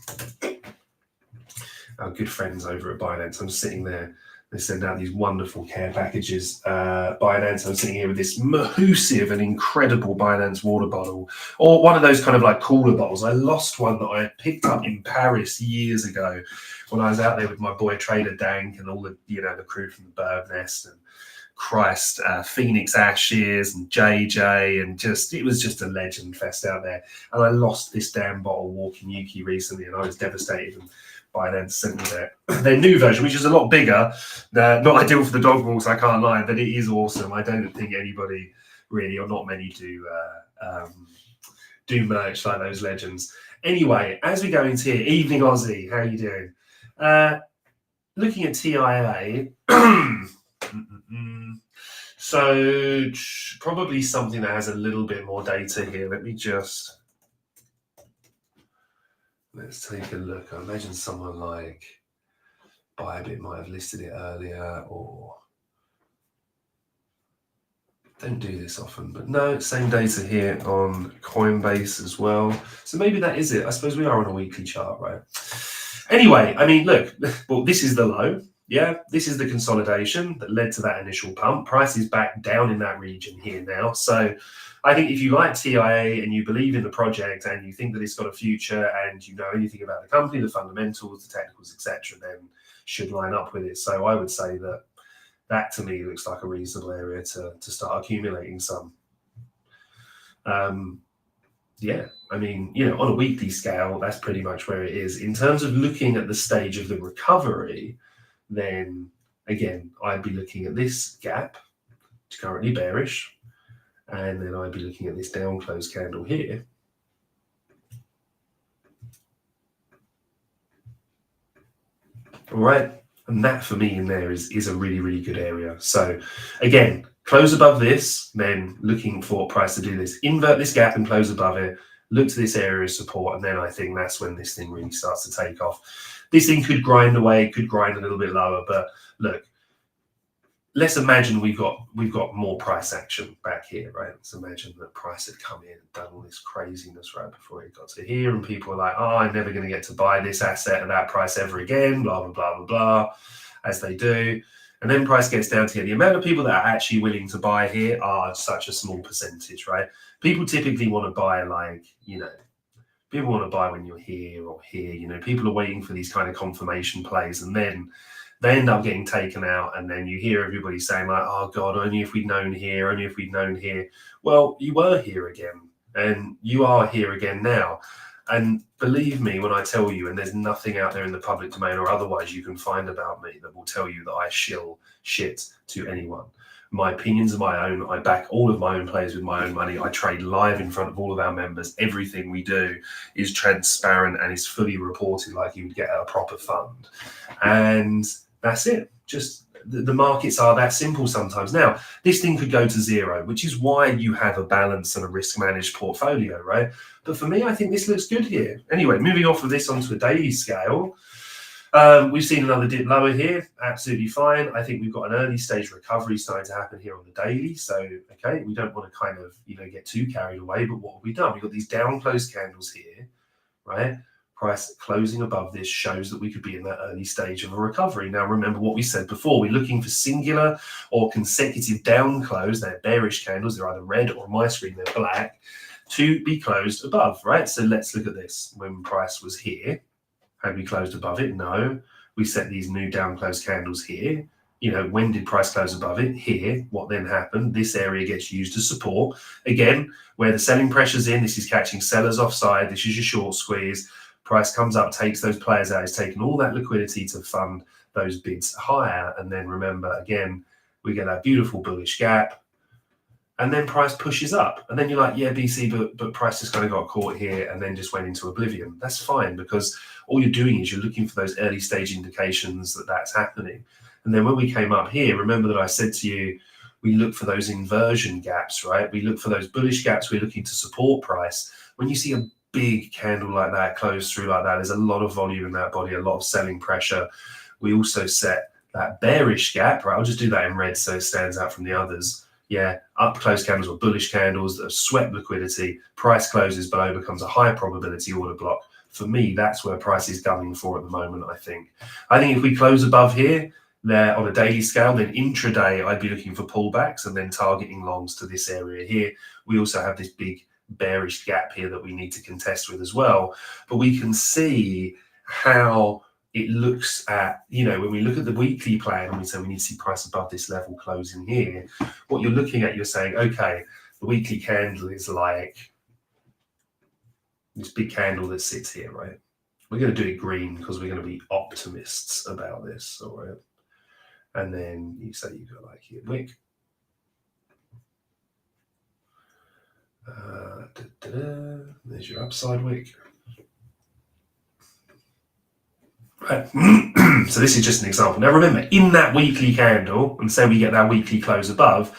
Our good friends over at Binance. I'm sitting there They send out these wonderful care packages. Binance, I'm sitting here with this massive and incredible Binance water bottle, or one of those kind of like cooler bottles. I lost one that I picked up in Paris years ago when I was out there with my boy Trader Dank and all the, the crew from the Bird Nest and Christ, Phoenix Ashes and JJ, and it was just a legend fest out there. And I lost this damn bottle walking Yuki recently, and I was devastated. And Binance sent me their new version, which is a lot bigger. Not ideal for the dog walks, I can't lie, but it is awesome. I don't think anybody really, or not many, do merch like those legends. Anyway, as we go into here, evening Aussie, how are you doing? Looking at TIA, so probably something that has a little bit more data here. Let's take a look. I imagine someone like Bybit might have listed it earlier, or don't do this often, but no, same data here on Coinbase as well. So maybe that is it. I suppose we are on a weekly chart, right? Anyway, I mean, look, well, this is the low. Yeah, this is the consolidation that led to that initial pump. Price is back down in that region here now. So I think if you like TIA and you believe in the project and you think that it's got a future and you know anything about the company, the fundamentals, the technicals, etc., then should line up with it. So I would say that to me looks like a reasonable area to start accumulating some. Yeah, I mean, on a weekly scale, that's pretty much where it is. In terms of looking at the stage of the recovery, then again, I'd be looking at this gap, it's currently bearish, and then I'd be looking at this down close candle here. All right, and that for me in there is a really, really good area. So again, close above this, then looking for price to do this, invert this gap and close above it, look to this area of support, and then I think that's when this thing really starts to take off. This thing could grind away, could grind a little bit lower, but look, let's imagine we've got more price action back here, right? Let's imagine that price had come in and done all this craziness right before it got to here, and people are like, oh, I'm never going to get to buy this asset at that price ever again, blah, blah, blah, blah, blah, as they do. And then price gets down to here. The amount of people that are actually willing to buy here are such a small percentage, right? People typically want to buy people want to buy when you're here or here. People are waiting for these kind of confirmation plays, and then they end up getting taken out. And then you hear everybody saying like, oh God, only if we'd known here, only if we'd known here. Well, you were here again, and you are here again now. And believe me when I tell you, and there's nothing out there in the public domain or otherwise you can find about me that will tell you that I shill shit to anyone. My opinions are my own. I back all of my own plays with my own money. I trade live in front of all of our members. Everything we do is transparent and is fully reported like you would get at a proper fund. And that's it. Just the markets are that simple sometimes. Now, this thing could go to zero, which is why you have a balanced and a risk-managed portfolio, right? But for me, I think this looks good here. Anyway, moving off of this onto a daily scale, we've seen another dip lower here, absolutely fine. I think we've got an early stage recovery starting to happen here on the daily. So, okay, we don't want to kind of, get too carried away, but what have we done? We've got these down close candles here, right? Price closing above this shows that we could be in that early stage of a recovery. Now, remember what we said before, we're looking for singular or consecutive down close. They're bearish candles. They're either red or on my screen, they're black, to be closed above, right? So let's look at this. When price was here, had we closed above it? No. We set these new down close candles here. When did price close above it? Here. What then happened? This area gets used as support. Again, where the selling pressure's in, this is catching sellers offside. This is your short squeeze. Price comes up, takes those players out. It's taking all that liquidity to fund those bids higher. And then remember, again, we get that beautiful bullish gap. And then price pushes up. And then you're like, yeah, BC, but price just kind of got caught here and then just went into oblivion. That's fine, because all you're doing is you're looking for those early stage indications that that's happening. And then when we came up here, remember that I said to you, we look for those inversion gaps, right? We look for those bullish gaps. We're looking to support price. When you see a big candle like that close through like that, there's a lot of volume in that body, a lot of selling pressure. We also set that bearish gap, right? I'll just do that in red so it stands out from the others. Yeah, up close candles or bullish candles that have swept liquidity, price closes below, becomes a high probability order block. For me, that's where price is gunning for at the moment, I think. I think if we close above here, there on a daily scale. Then intraday, I'd be looking for pullbacks and then targeting longs to this area here. We also have this big bearish gap here that we need to contest with as well. But we can see how it looks at, when we look at the weekly plan and we say we need to see price above this level closing here, what you're looking at, you're saying, okay, the weekly candle is like this big candle that sits here, right? We're going to do it green because we're going to be optimists about this, all right? And then you say you go like here, wick. There's your upside wick. Right. So this is just an example. Now remember, in that weekly candle, and say we get that weekly close above,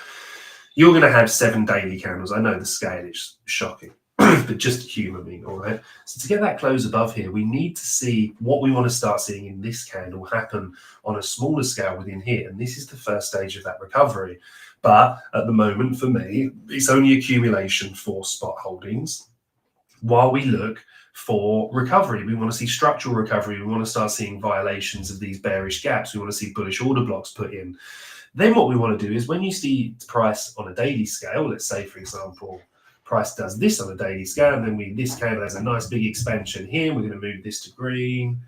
you're going to have 7 daily candles. I know the scale is shocking, but just humour me, all right? So to get that close above here, we need to see what we want to start seeing in this candle happen on a smaller scale within here. And this is the first stage of that recovery. But at the moment, for me, it's only accumulation for spot holdings while we look for recovery. We want to see structural recovery. We want to start seeing violations of these bearish gaps. We want to see bullish order blocks put in. Then what we want to do is when you see price on a daily scale, let's say, for example, price does this on a daily scale, and then this candle has a nice big expansion here. We're going to move this to green.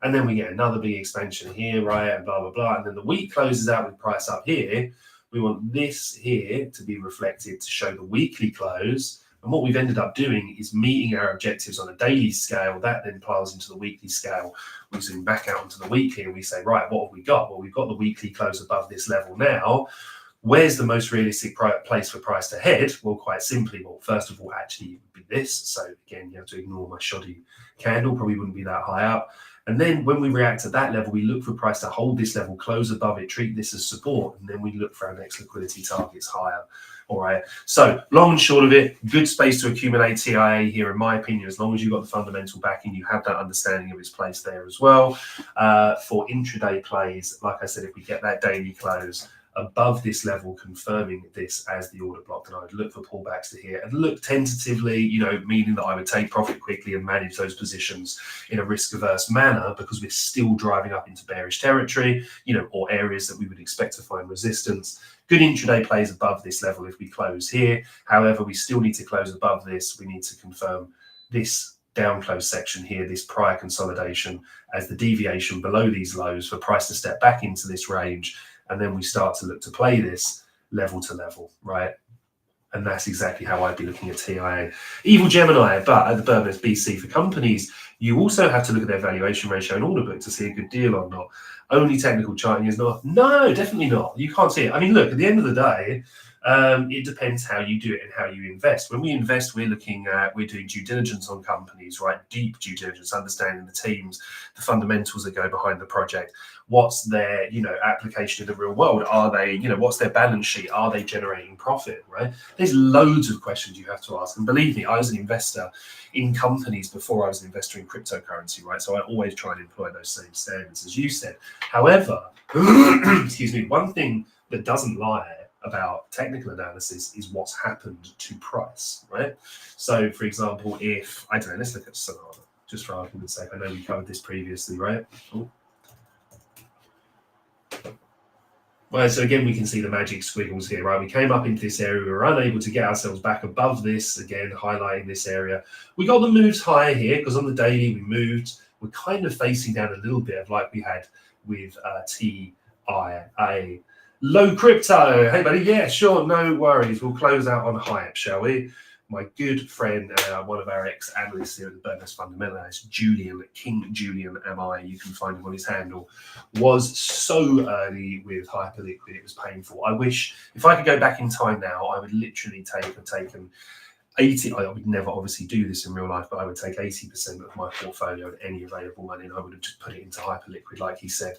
And then we get another big expansion here, right? And blah, blah, blah. And then the week closes out with price up here. We want this here to be reflected to show the weekly close. And what we've ended up doing is meeting our objectives on a daily scale. That then piles into the weekly scale. We zoom back out onto the weekly and we say, right, what have we got? Well, we've got the weekly close above this level now. Where's the most realistic place for price to head? Well, quite simply, first of all, actually, it would be this. So again, you have to ignore my shoddy candle. Probably wouldn't be that high up. And then when we react to that level, we look for price to hold this level, close above it, treat this as support, and then we look for our next liquidity targets higher. All right. So long and short of it, good space to accumulate TIA here, in my opinion, as long as you've got the fundamental backing, you have that understanding of its place there as well. For intraday plays, like I said, if we get that daily close above this level, confirming this as the order block, then I would look for pullbacks to here and look tentatively, meaning that I would take profit quickly and manage those positions in a risk-averse manner because we're still driving up into bearish territory, or areas that we would expect to find resistance. Good intraday plays above this level if we close here. However, we still need to close above this. We need to confirm this down close section here, this prior consolidation as the deviation below these lows for price to step back into this range. And then we start to look to play this level to level, right? And that's exactly how I'd be looking at TIA. Evil Gemini, but at the Burmese BC for companies, you also have to look at their valuation ratio and order book to see a good deal or not. Only technical charting is not. No, definitely not. You can't see it. I mean, look, at the end of the day, it depends how you do it and how you invest. When we invest, we're doing due diligence on companies, right? Deep due diligence, understanding the teams, the fundamentals that go behind the project. What's their, application in the real world? Are they, what's their balance sheet? Are they generating profit, right? There's loads of questions you have to ask. And believe me, I was an investor in companies before I was an investor in cryptocurrency, right? So I always try and employ those same standards as you said. However, excuse me, one thing that doesn't lie about technical analysis is what's happened to price, right? So for example, if, I don't know, let's look at Solana, just for argument's sake. I know we covered this previously, right? Ooh. Well, so again, we can see the magic squiggles here, right? We came up into this area. We were unable to get ourselves back above this, again, highlighting this area. We got the moves higher here because on the daily we moved. We're kind of facing down a little bit of like we had with TIA. Low crypto. Hey, buddy. Yeah, sure. No worries. We'll close out on hype, shall we? My good friend, one of our ex-analysts here at the Burmese Fundamental Analyst, Julian, King Julian MI, you can find him on his handle, was so early with hyperliquid, it was painful. I wish, if I could go back in time now, I would literally have taken 80, I would never obviously do this in real life, but I would take 80% of my portfolio and any available money, and I would have just put it into hyperliquid, like he said.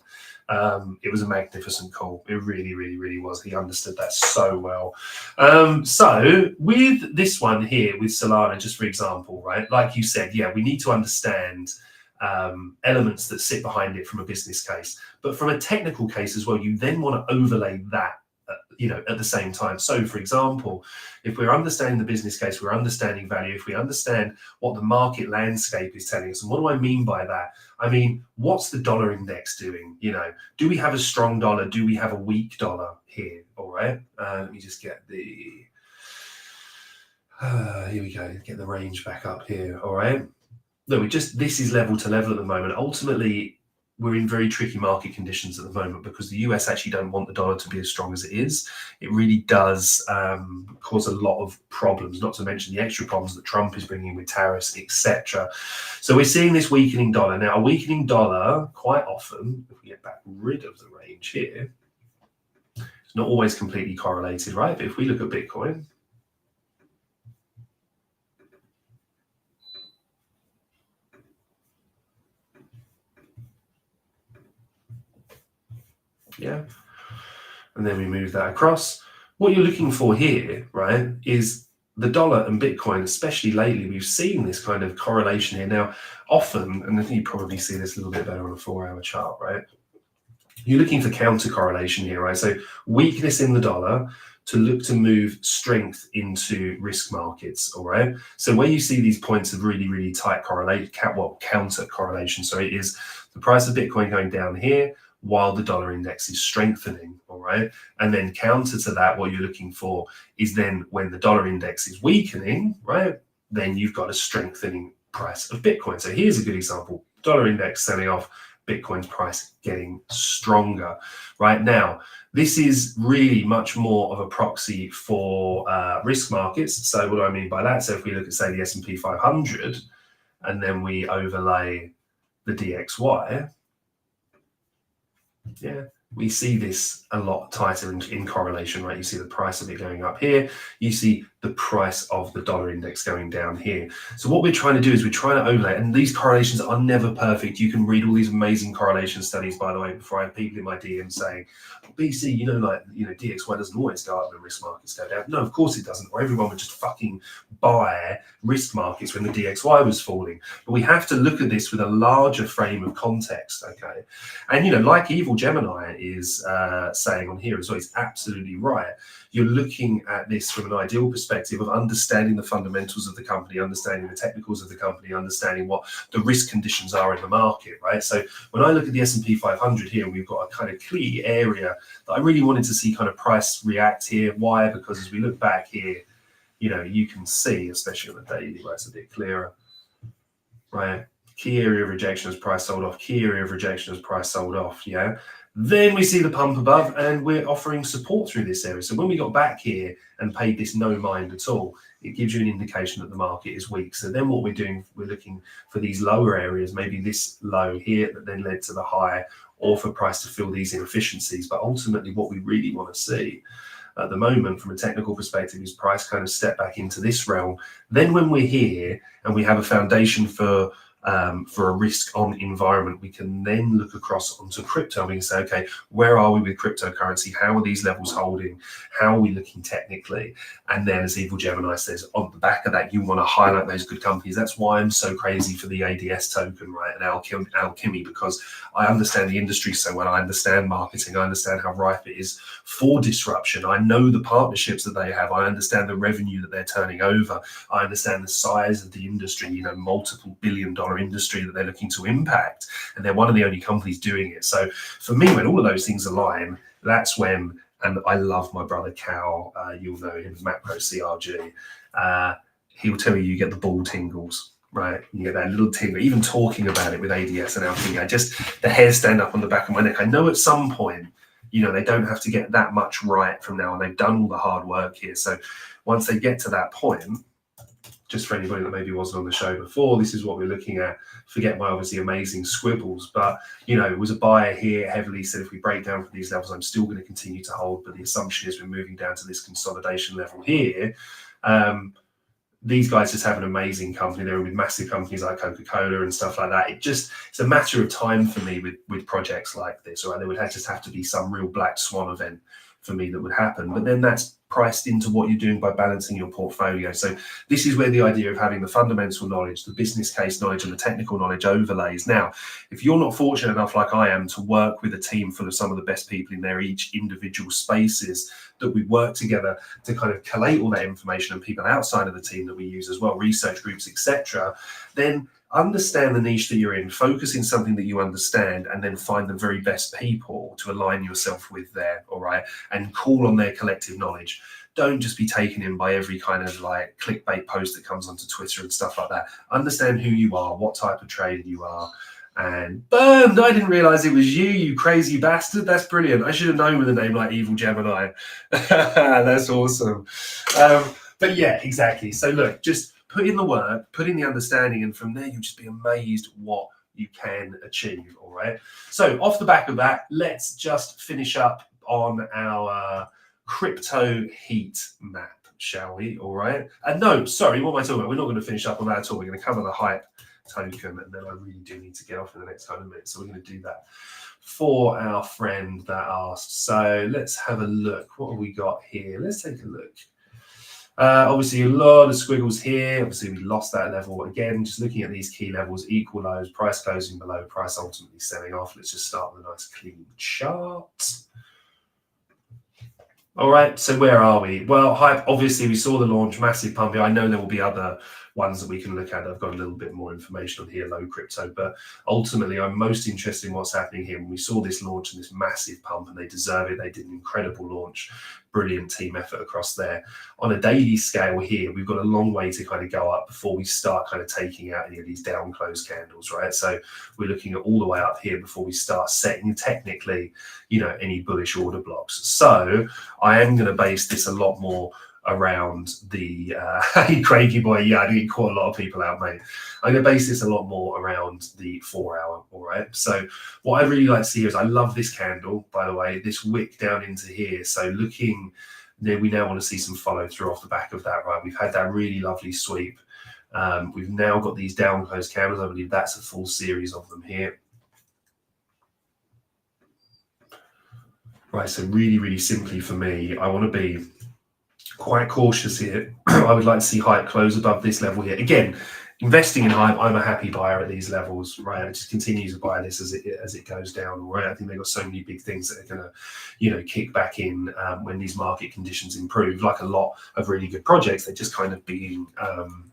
It was a magnificent call. It really, really, really was. He understood that so well. So with this one here, with Solana, just for example, right, like you said, yeah, we need to understand elements that sit behind it from a business case. But from a technical case as well, you then want to overlay that at the same time. So, for example, if we're understanding the business case, we're understanding value, if we understand what the market landscape is telling us, and what do I mean by that? I mean, what's the dollar index doing? Do we have a strong dollar? Do we have a weak dollar here? All right. Let me just get the here we go. Get the range back up here. All right. No, this is level to level at the moment. Ultimately, we're in very tricky market conditions at the moment because the US actually don't want the dollar to be as strong as it is. It really does cause a lot of problems, not to mention the extra problems that Trump is bringing with tariffs, etc. So we're seeing this weakening dollar. Now, a weakening dollar, quite often, if we get back rid of the range here, it's not always completely correlated, right? But if we look at Bitcoin, yeah, and then we move that across. What you're looking for here, right, is the dollar and Bitcoin, especially lately, we've seen this kind of correlation here. Now, often, and I think you probably see this a little bit better on a 4-hour chart, right? You're looking for counter correlation here, right? So weakness in the dollar to look to move strength into risk markets, all right? So where you see these points of really, really tight counter correlation, sorry, is the price of Bitcoin going down here, while the dollar index is strengthening, all right? And then counter to that, what you're looking for is then when the dollar index is weakening, right? Then you've got a strengthening price of Bitcoin. So here's a good example. Dollar index selling off, Bitcoin's price getting stronger. Right now, this is really much more of a proxy for risk markets. So what do I mean by that? So if we look at, say, the S&P 500, and then we overlay the DXY, yeah, we see this a lot tighter in correlation, right? You see the price of it going up here. You see the price of the dollar index going down here. So what we're trying to do is we're trying to overlay, and these correlations are never perfect. You can read all these amazing correlation studies, by the way, before I have people in my DM saying, BC, DXY doesn't always go up when risk markets go down. No, of course it doesn't, or everyone would just fucking buy risk markets when the DXY was falling. But we have to look at this with a larger frame of context, okay? And, like Evil Gemini is saying on here as well, he's absolutely right. You're looking at this from an ideal perspective of understanding the fundamentals of the company, understanding the technicals of the company, understanding what the risk conditions are in the market, right? So when I look at the S&P 500 here, we've got a kind of clear area that I really wanted to see kind of price react here. Why? Because as we look back here, you can see, especially on the daily, where it's a bit clearer, right? Key area of rejection as price sold off, key area of rejection as price sold off, yeah? Then we see the pump above and we're offering support through this area. So when we got back here and paid this no mind at all, it gives you an indication that the market is weak. So then what we're doing, we're looking for these lower areas, maybe this low here that then led to the high, or for price to fill these inefficiencies. But ultimately what we really want to see at the moment from a technical perspective is price kind of step back into this realm. Then when we're here and we have a foundation for a risk on environment, we can then look across onto crypto and we can say, okay, where are we with cryptocurrency? How are these levels holding? How are we looking technically? And then, as Evil Gemini says, on the back of that, you want to highlight those good companies. That's why I'm so crazy for the ADS token, right? And Alchemy, because I understand the industry so well. I understand marketing. I understand how ripe it is for disruption. I know the partnerships that they have. I understand the revenue that they're turning over. I understand the size of the industry, multiple billion-dollar industry that they're looking to impact. And they're one of the only companies doing it. So for me, when all of those things align, that's when, and I love my brother Cal, you'll know him, Macro CRG. He'll tell you get the ball tingles. Right, you get that little tingle. Even talking about it with ADS and Alchemy, the hairs stand up on the back of my neck. I know at some point, they don't have to get that much right from now on. They've done all the hard work here. So once they get to that point, just for anybody that maybe wasn't on the show before, this is what we're looking at. Forget my obviously amazing squibbles, but it was a buyer here heavily said if we break down from these levels, I'm still going to continue to hold. But the assumption is we're moving down to this consolidation level here. These guys just have an amazing company. They're with massive companies like Coca-Cola and stuff like that. It's a matter of time for me with projects like this. Right, there would just have to be some real black swan event for me that would happen. But then that's priced into what you're doing by balancing your portfolio. So this is where the idea of having the fundamental knowledge, the business case knowledge, and the technical knowledge overlays. Now, if you're not fortunate enough, like I am, to work with a team full of some of the best people in their each individual spaces, that we work together to kind of collate all that information, and people outside of the team that we use as well, research groups, etc., then understand the niche that you're in, focus in something that you understand, and then find the very best people to align yourself with there, all right? And call on their collective knowledge. Don't just be taken in by every kind of like clickbait post that comes onto Twitter and stuff like that. Understand who you are, what type of trader you are. And burned, I didn't realize it was you crazy bastard. That's brilliant. I should have known with a name like Evil Gemini. That's awesome. But yeah, exactly. So look, just put in the work, put in the understanding, and from there you'll just be amazed what you can achieve. All right. So off the back of that, let's just finish up on our crypto heat map, shall we? All right. And no, sorry, what am I talking about? We're not going to finish up on that at all. We're going to cover the hype token, and then I really do need to get off in the next couple of minutes. So we're going to do that for our friend that asked. So let's have a look. What have we got here? Let's take a look. Obviously, a lot of squiggles here. Obviously, we lost that level. Again, just looking at these key levels, equal lows, price closing below, price ultimately selling off. Let's just start with a nice clean chart. All right, so where are we? Well, hype, obviously, we saw the launch, massive pump here. I know there will be other ones that we can look at. I've got a little bit more information on here, low crypto, but ultimately I'm most interested in what's happening here. When we saw this launch and this massive pump, and they deserve it. They did an incredible launch, brilliant team effort across there. On a daily scale here, we've got a long way to kind of go up before we start kind of taking out any of these down close candles, right? So we're looking at all the way up here before we start setting technically, you know, any bullish order blocks. So I am going to base this a lot more around the hey Craigie boy, yeah, I did call a lot of people out, mate. I'm going to base this a lot more around the 4 hour. All right, so what I really like to see is, I love this candle, by the way, this wick down into here. So looking there, we now want to see some follow through off the back of that, right? We've had that really lovely sweep. We've now got these down close candles. I believe that's a full series of them here. Right, so really simply for me, I want to be quite cautious here. I would like to see hype close above this level here. Again, investing in hype, I'm a happy buyer at these levels, right? I just continue to buy this as it goes down, right? I think they've got so many big things that are going to, you know, kick back in when these market conditions improve. Like a lot of really good projects, they're just kind of being I don't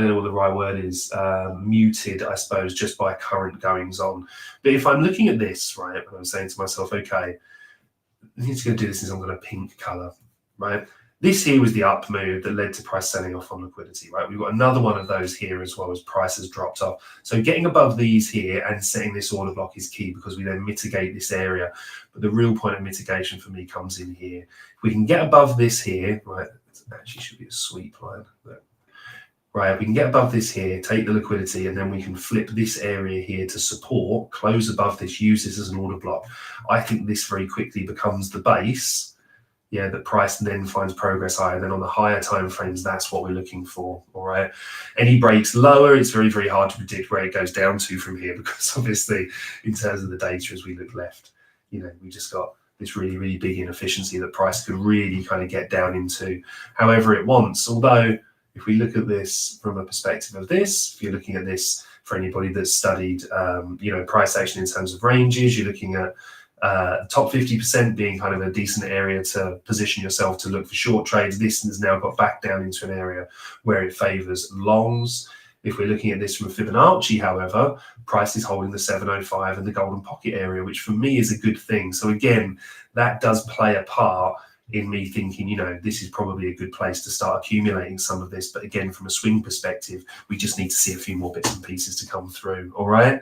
know what the right word is, muted, I suppose, just by current goings on. But if I'm looking at this, right, and I'm saying to myself, okay, I think it's going to do this, is I'm going to pink color, right? This here was the up move that led to price selling off on liquidity, right? We've got another one of those here as well, as prices dropped off. So getting above these here and setting this order block is key, because we then mitigate this area. But the real point of mitigation for me comes in here. If we can get above this here, right? It actually should be a sweep line, but right, we can get above this here, take the liquidity, and then we can flip this area here to support, close above this, use this as an order block. I think this very quickly becomes the base, yeah, that price then finds progress higher. Then on the higher time frames, that's what we're looking for, all right? Any breaks lower, it's very hard to predict where it goes down to from here, because obviously, in terms of the data as we look left, you know, we just got this really big inefficiency that price could really kind of get down into however it wants. Although, if we look at this from a perspective of this, if you're looking at this for anybody that's studied, you know, price action in terms of ranges, you're looking at top 50% being kind of a decent area to position yourself to look for short trades. This has now got back down into an area where it favors longs. If we're looking at this from a Fibonacci, however, price is holding the 705 and the golden pocket area, which for me is a good thing. So again, that does play a part in me thinking, you know, this is probably a good place to start accumulating some of this. But again, from a swing perspective, we just need to see a few more bits and pieces to come through. All right.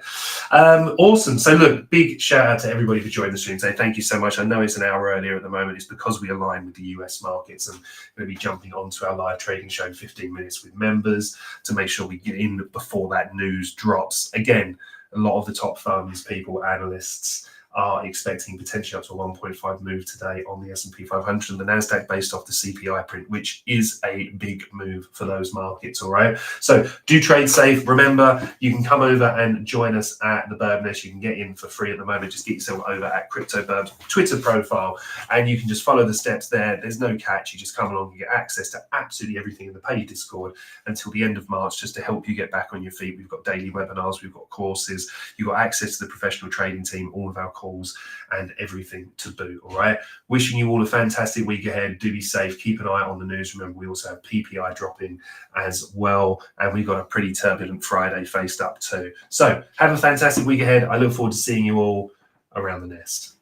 Awesome. So look, big shout out to everybody for joining the stream today. Thank you so much. I know it's an hour earlier at the moment. It's because we align with the US markets, and going to be jumping onto our live trading show in 15 minutes with members to make sure we get in before that news drops. Again, a lot of the top funds, people, analysts are expecting potentially up to a 1.5 move today on the S&P 500 and the Nasdaq based off the CPI print, which is a big move for those markets. All right, so do trade safe. Remember, you can come over and join us at the Bird Nest. You can get in for free at the moment. Just get yourself over at CryptoBird's Twitter profile, and you can just follow the steps there. There's no catch. You just come along, you get access to absolutely everything in the paid Discord until the end of March, just to help you get back on your feet. We've got daily webinars, we've got courses, you've got access to the professional trading team, all of our calls and everything to boot. All right, wishing you all a fantastic week ahead. Do be safe, keep an eye on the news. Remember, we also have PPI dropping as well, and we've got a pretty turbulent Friday faced up too. So have a fantastic week ahead. I look forward to seeing you all around the nest.